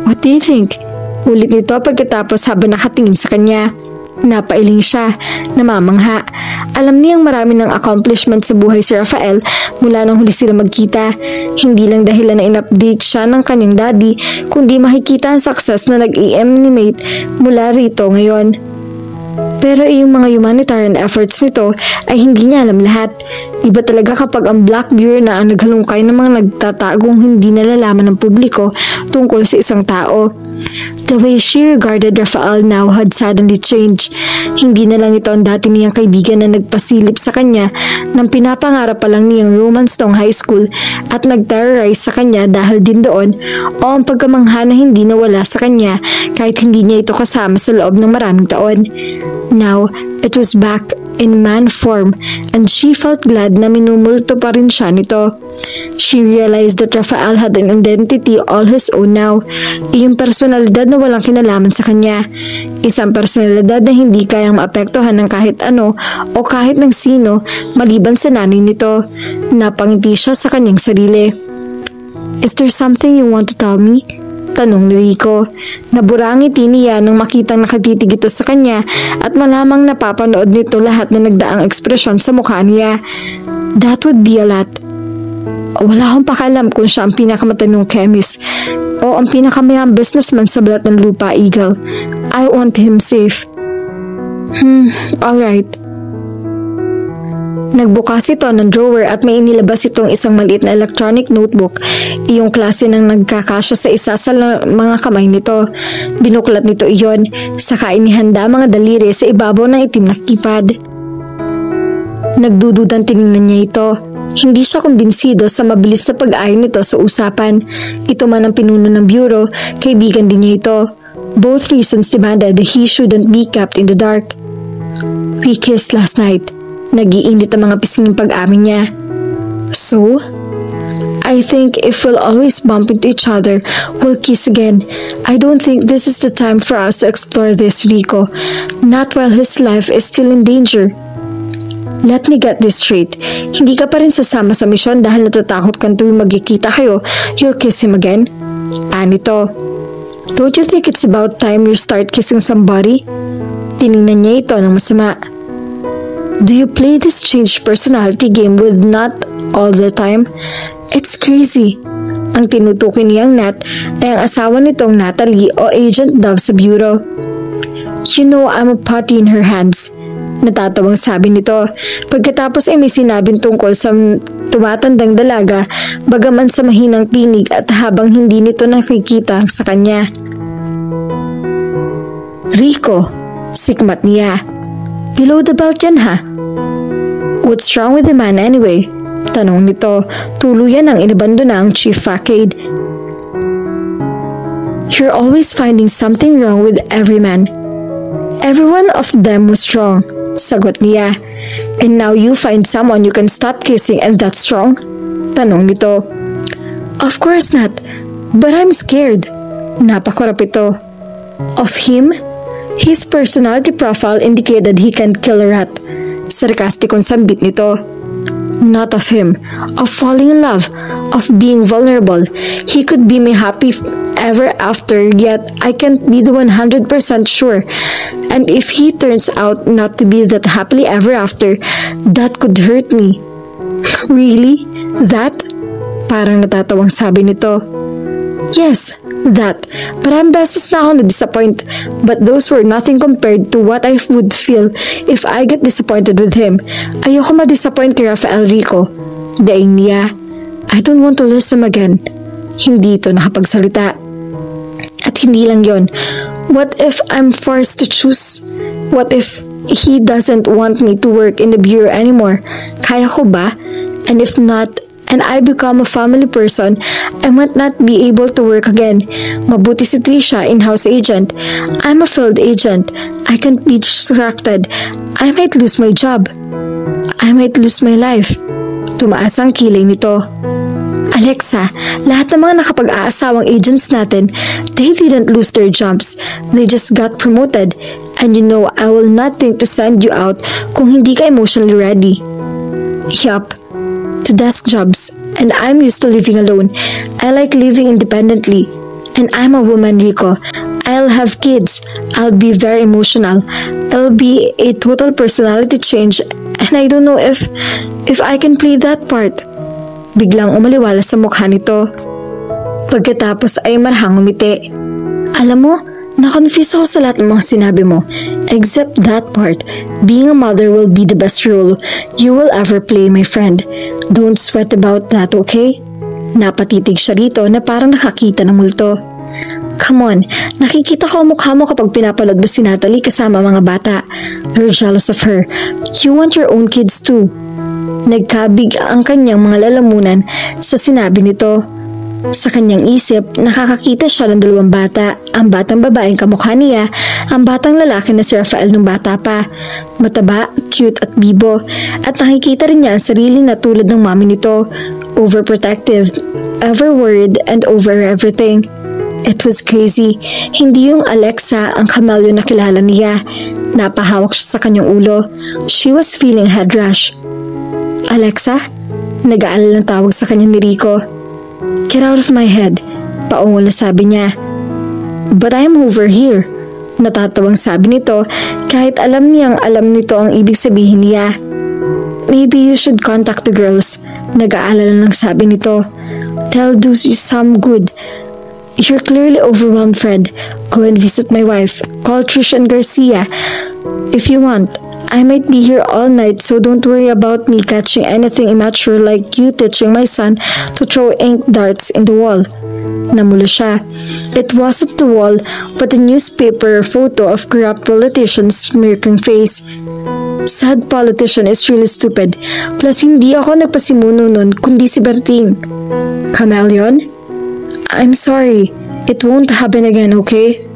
What do you think? Ulit nito pagkatapos habang nakatingin sa kanya. Napailing siya, namamangha. Alam niyang marami ng accomplishment sa buhay si Rafael mula nang huli sila magkita. Hindi lang dahilan na in-update siya ng kanyang daddy, kundi makikita ang success na nag-animate mula rito ngayon. Pero yung mga humanitarian efforts nito ay hindi niya alam lahat. Iba talaga kapag ang Blackbeard na ang naghalungkay ng mga nagtatagong hindi nalalaman ng publiko tungkol sa isang tao. The way she regarded Rafael now had suddenly changed. Hindi na lang ito ang dati niyang kaibigan na nagpasilip sa kanya nang pinapangarap pa lang niyang romance noong high school at nag-terrorize sa kanya dahil din doon, o ang pagkamangha na hindi nawala sa kanya kahit hindi niya ito kasama sa loob ng maraming taon. Now, it was back in man form and she felt glad na minumulto pa rin siya nito. She realized that Rafael had an identity all his own now. Iyong personalidad na walang kinalaman sa kanya. Isang personalidad na hindi kayang maapektuhan ng kahit ano o kahit ng sino maliban sa nanay nito. Napangiti siya sa kanyang sarili. Is there something you want to tell me? Tanong ni Rico. Naburang ngiti niya nang makitang nakatitig ito sa kanya at malamang napapanood nito lahat na nagdaang ekspresyon sa mukha niya. That would be a lot. Wala akong pakialam kung siya ang pinakamatanong chemist o ang pinakamayang businessman sa balat ng lupa, Eagle. I want him safe. Alright. Nagbukas ito ng drawer at may inilabas itong isang maliit na electronic notebook. Iyong klase ng nagkakasya sa isa sa mga kamay nito. Binuklat nito iyon, saka inihanda mga daliri sa ibabaw ng itim na keypad. Nagdududang tinignan niya ito. Hindi siya kumbinsido sa mabilis na pag-ayon nito sa usapan. Ito man ang pinuno ng bureau, kaibigan din niya ito. Both reasons demanded that he shouldn't be kept in the dark. We kissed last night. Nag-iinit ang mga pisnging pag-amin niya. So, I I think if we'll always bump into each other, we'll kiss again. I don't think this is the time for us to explore this, Rico. Not while his life is still in danger. Let me get this straight. Hindi ka pa rin sasama sa misyon dahil natatakot kang tuwing magkikita kayo, you'll kiss him again? Anito, don't you think it's about time you start kissing somebody? Tiningnan niya ito ng masama. Do you play this changed personality game with Nat all the time? It's crazy. Ang tinutukoy niyang Nat ay ang asawa nitong Natalie o Agent Dove sa bureau. You know I'm a putty in her hands. Natatawang sabi nito. Pagkatapos ay may sinabing tungkol sa tumatandang dalaga bagaman sa mahinang tinig at habang hindi nito nakikita sa kanya. Rico, sikmat niya. Below the belt yan ha? What's wrong with the man anyway? Tanong nito, tuluyan ang inabando na ang chief facade. You're always finding something wrong with every man. Every one of them was wrong, sagot niya. And now you find someone you can stop kissing and that's wrong? Tanong nito. Of course not, but I'm scared. Napakurap ito. Of him? His personality profile indicated he can kill a rat. Sarkastikong sambit nito. Not of him, of falling in love, of being vulnerable. He could be my happy ever after, yet I can't be the 100% sure. And if he turns out not to be that happily ever after, that could hurt me. Really? That? Parang natatawang sabi nito. Yes, that. Maraming beses na ako na-disappoint, but those were nothing compared to what I would feel if I get disappointed with him. Ayoko ma-disappoint kay Rafael, Rico. Daing niya. I don't want to lose him again. Hindi ito nakapagsalita. At hindi lang yon. What if I'm forced to choose? What if he doesn't want me to work in the bureau anymore? Kaya ko ba? And if not, and I become a family person, I might not be able to work again. Mabuti si Trisha, in-house agent. I'm a field agent. I can't be distracted. I might lose my job. I might lose my life. Tumaas ang kilay nito. Alexa, lahat ng mga nakapag-aasawang agents natin, they didn't lose their jobs. They just got promoted. And you know, I will not think to send you out kung hindi ka emotionally ready. Yup. To desk jobs, and I'm used to living alone. I like living independently. And I'm a woman, Rico. I'll have kids. I'll be very emotional. It'll be a total personality change, and I don't know if I can play that part. Biglang umaliwala sa mukha nito. Pagkatapos ay marahang umiti. Alam mo, na-confuse ako sa lahat ng mga sinabi mo. Except that part. Being a mother will be the best role you will ever play, my friend. Don't sweat about that, okay? Napatitig siya rito na parang nakakita ng multo. Come on, nakikita ko ang mukha mo kapag pinapanood mo si Natalie kasama mga bata. You're jealous of her. You want your own kids too. Nagkabig ang kanyang mga lalamunan sa sinabi nito. Sa kanyang isip, nakakakita siya ng dalawang bata, ang batang babaeng kamukha niya, ang batang lalaki na si Rafael nung bata pa. Mataba, cute at bibo, at nakikita rin niya ang sarili na tulad ng mami nito, overprotective, ever worried and over everything. It was crazy. Hindi yung Alexa ang kamelyo na kilala niya. Napahawak siya sa kanyang ulo. She was feeling head rush. Alexa? Nag-aalala ng tawag sa kanya ni Rico. Get out of my head, paungol na sabi niya. But I'm over here. Natatawang sabi nito kahit alam nito ang ibig sabihin niya. Maybe you should contact the girls. Nag-aalala ng sabi nito. They'll do you some good. You're clearly overwhelmed, Fred. Go and visit my wife. Call Trish and Garcia. If you want. I might be here all night, so don't worry about me catching anything immature like you teaching my son to throw ink darts in the wall. Namulo siya. It wasn't the wall, but a newspaper photo of corrupt politician's smirking face. Sad politician is really stupid. Plus, hindi ako nagpasimuno nun, kundi si Berting. Chameleon? I'm sorry. It won't happen again, okay?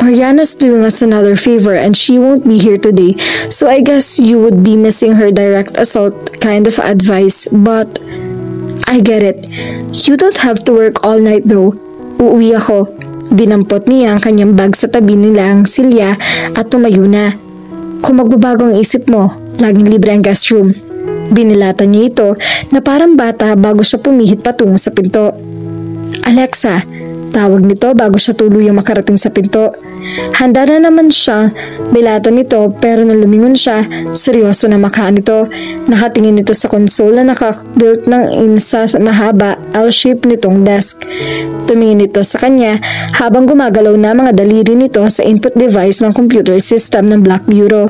Mariana's doing us another favor and she won't be here today, so I guess you would be missing her direct assault kind of advice, but I get it. You don't have to work all night though. Uuwi ako. Dinampot niya ang kanyang bag sa tabi nilang Silya at tumayo na. Kung magbabago ang isip mo, laging libre ang guest room. Binilatan niya ito na parang bata bago siya pumihit patungo sa pinto. Alexa, tawag nito bago siya tuluyang makarating sa pinto. Handa na naman siya, bilatan nito pero nang lumingon siya, seryoso na mukha nito. Nakatingin nito sa console na nakabuilt ng isa mahaba L-shape nitong desk. Tumingin ito sa kanya habang gumagalaw na mga daliri nito sa input device ng computer system ng Black Bureau.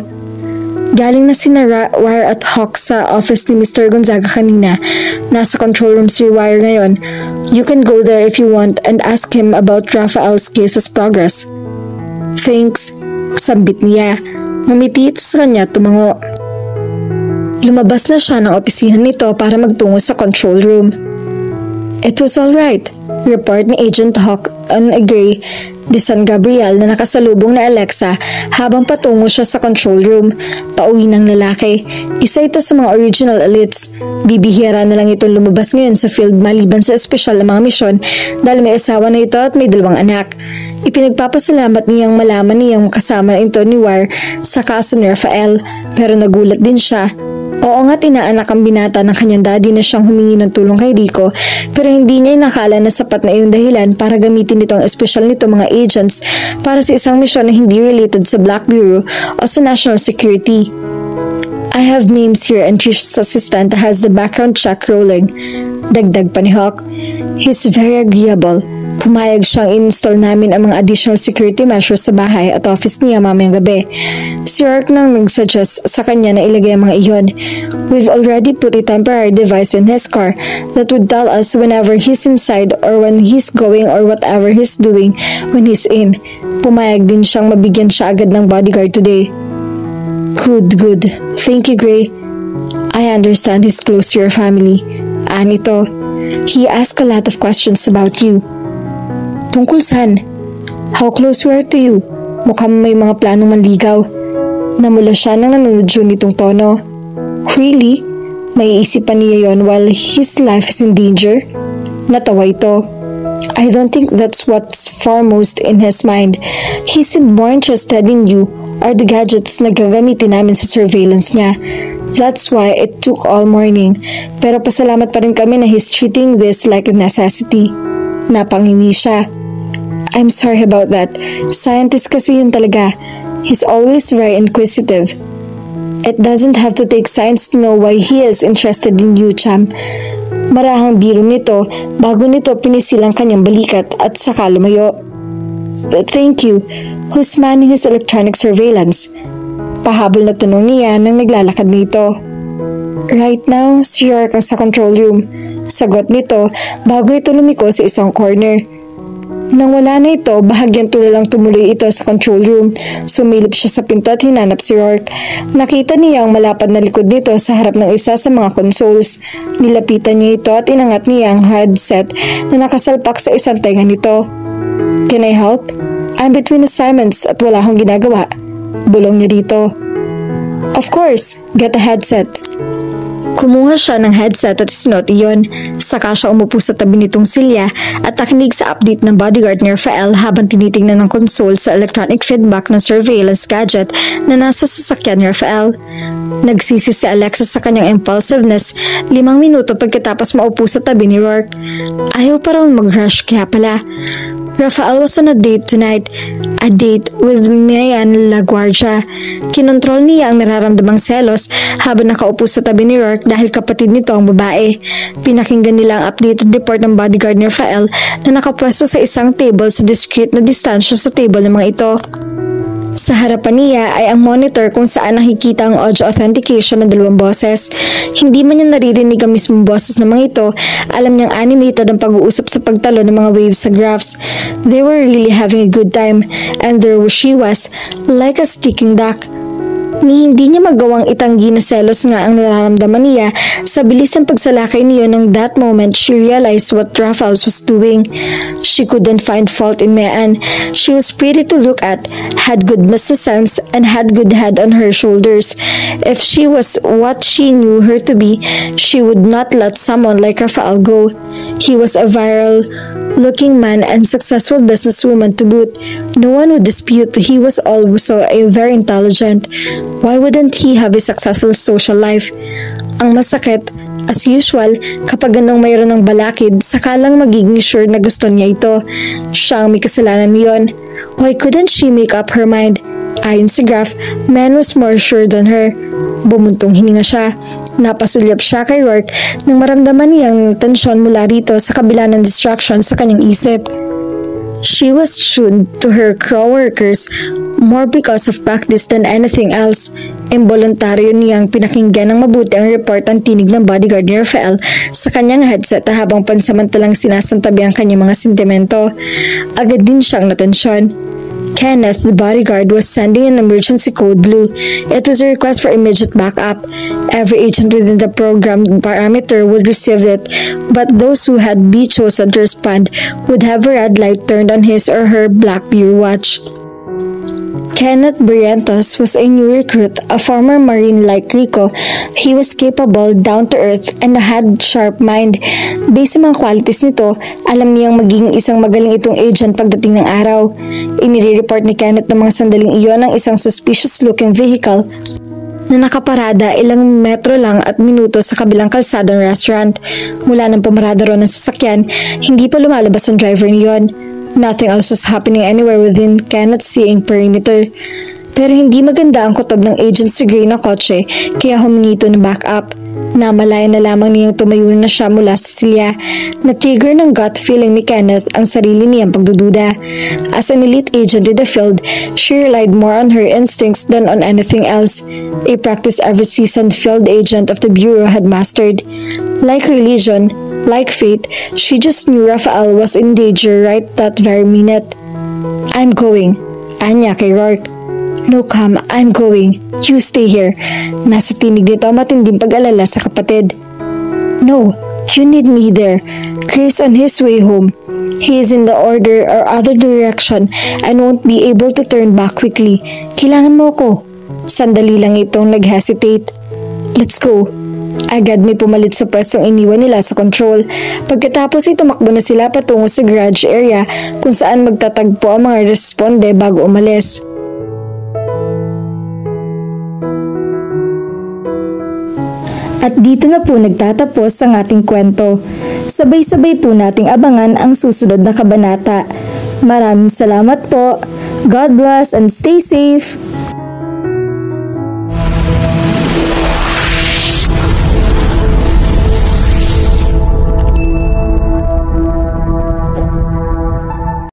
Galing na sinara Wire at Hawk sa office ni Mr. Gonzaga kanina. Nasa control room si Wire ngayon. You can go there if you want and ask him about Rafael's case's progress. Thanks, sambit niya. Mamiti ito sa kanya at tumango. Lumabas na siya ng opisina nito para magtungo sa control room. It was alright, report ni Agent Hawk on a Gray de San Gabriel na nakasalubong na Alexa habang patungo siya sa control room. Pauwi ng lalaki. Isa ito sa mga original elites. Bibihira na lang itong lumabas ngayon sa field maliban sa espesyal na mga misyon dahil may asawa na ito at may 2 anak. Ipinagpapasalamat niyang malaman niyang kasama ito ni Wire sa kaso ni Rafael pero nagulat din siya. Oo nga't inaanak ang binata ng kanyang daddy na siyang humingi ng tulong kay Rico pero hindi niya inakala na sapat na iyong dahilan para gamitin nito ang espesyal nito mga agents para sa isang misyon na hindi related sa Black Bureau o sa National Security. I have names here and Trish's assistant has the background check rolling. Dagdag pa ni Hawk. He's very agreeable. Pumayag siyang install namin ang mga additional security measures sa bahay at office niya mamayang gabi. Si Rourke nang nag-suggest sa kanya na ilagay ang mga iyon. We've already put a temporary device in his car that would tell us whenever he's inside or when he's going or whatever he's doing when he's in. Pumayag din siyang mabigyan siya agad ng bodyguard today. Good. Thank you, Gray. I understand he's close to your family. Anito, he asked a lot of questions about you. Tungkol saan? How close we are to you? Mukhang may mga planong manligaw. Namula siya nang nanonood nitong tono. Really? May isipan niya yon while his life is in danger? Natawa ito. I don't think that's what's foremost in his mind. He seemed more interested in you or the gadgets na gagamitin namin sa surveillance niya. That's why it took all morning. Pero pasalamat pa rin kami na he's treating this like a necessity. Napangingi siya. I'm sorry about that. Scientist kasi yun talaga. He's always very inquisitive. It doesn't have to take science to know why he is interested in you, Cham. Marahang biro nito bago nito pinisilang kanyang balikat at saka lumayo. Thank you. Who's manning his electronic surveillance? Pahabol na tanong niya nang naglalakad nito. Right now, si Rourke sa control room. Sagot nito bago ito lumiko sa isang corner. Nang wala na ito, bahagyang tulalang tumuloy ito sa control room. Sumilip siya sa pinto at hinanap si Rourke. Nakita niya ang malapad na likod nito sa harap ng isa sa mga consoles. Nilapitan niya ito at inangat niya ang headset na nakasalpak sa isang tenga nito. Can I help? I'm between assignments at wala akong ginagawa. Bulong niya dito. Of course, get a headset. Kumuha siya ng headset at sinuot iyon. Saka siya umupo sa tabi nitong Silya at nakinig sa update ng bodyguard ni Rafael habang tinitingnan ng console sa electronic feedback ng surveillance gadget na nasa sasakyan ni Rafael. Nagsisi si Alexa sa kanyang impulsiveness 5 minuto pagkatapos maupo sa tabi ni Rourke. Ayaw pa raw mag-rush kaya pala. Rafael was on a date tonight. A date with Mayan LaGuardia. Kinontrol niya ang nararamdamang selos habang nakaupo sa tabi ni Rourke dahil kapatid nito ang babae. Pinakinggan nila ang updated report ng bodyguard ni Rafael na nakapwesto sa isang table sa discreet na distansya sa table ng mga ito. Sa harapan niya ay ang monitor kung saan nakikita ang audio authentication ng 2 boses. Hindi man niya naririnig ang mismong boses ng mga ito, alam niyang animated ang pag-uusap sa pagtalo ng mga waves sa graphs. They were really having a good time, and there she was, like a sticking duck. Ni hindi niya magawang itanggi na selos nga ang nararamdaman niya sa bilis ng pagsalakay niya nung that moment she realized what Rafaels was doing. She couldn't find fault in Mean. She was pretty to look at, had good business sense, and had good head on her shoulders. If she was what she knew her to be, she would not let someone like Rafael go. He was a viral looking man and successful businesswoman to boot. No one would dispute he was also a very intelligent. Why wouldn't he have a successful social life? Ang masakit, as usual, kapag anong mayroon ng balakid, saka lang magiging sure na gusto niya ito. Siya ang may kasalanan niyon. Why couldn't she make up her mind? Ayon sa Graf, Man was more sure than her. Bumuntong hininga siya. Napasulyap siya kay Rourke nang maramdaman niyang tensyon mula rito sa kabila ng distraction sa kanyang isip. She was shrewd to her co-workers more because of practice than anything else. Involuntaryo niyang pinakinggan ng mabuti ang report ang tinig ng bodyguard ni Rafael sa kanyang headset habang pansamantalang sinasantabi ang kanyang mga sentimento. Agad din siyang natensyon. Kenneth, the bodyguard, was sending an emergency code blue. It was a request for immediate backup. Every agent within the program parameter would receive it, but those who had been chosen to respond would have a red light turned on his or her BlackBerry watch. Kenneth Barrientos was a new recruit, a former Marine like Rico. He was capable, down-to-earth, and had sharp mind. Based sa mga qualities nito, alam niyang magiging isang magaling itong agent pagdating ng araw. Inire-report ni Kenneth ng mga sandaling iyon ng isang suspicious-looking vehicle na nakaparada ilang metro lang at minuto sa kabilang kalsadang restaurant. Mula ng pumarada ron ng sasakyan, hindi pa lumalabas ang driver niyon. Nothing else was happening anywhere within Kenneth's seeing perimeter. Pero hindi maganda ang kutob ng agent si Gray na kotse kaya humingi ito ng backup. Namalaya na lamang niyang tumayo na siya mula sa silya. Na-trigger ng gut feeling ni Kenneth ang sarili niyang pagdududa. As an elite agent in the field, she relied more on her instincts than on anything else. A practice every seasoned field agent of the Bureau had mastered. Like religion, like faith, she just knew Rafael was in danger right that very minute. "I'm going," anya kay Rourke. "No, Cam, I'm going. You stay here." Nasa tinig nito ang matinding pag-alala sa kapatid. "No, you need me there. Chris on his way home. He is in the order or other direction and won't be able to turn back quickly. Kailangan mo ko." Sandali lang itong nag-hesitate. "Let's go." Agad may pumalit sa pwestong iniwan nila sa control. Pagkatapos ay tumakbo na sila patungo sa garage area kung saan magtatagpo ang mga responde bago umalis. At dito na po nagtatapos ang ating kwento. Sabay-sabay po nating abangan ang susunod na kabanata. Maraming salamat po. God bless and stay safe!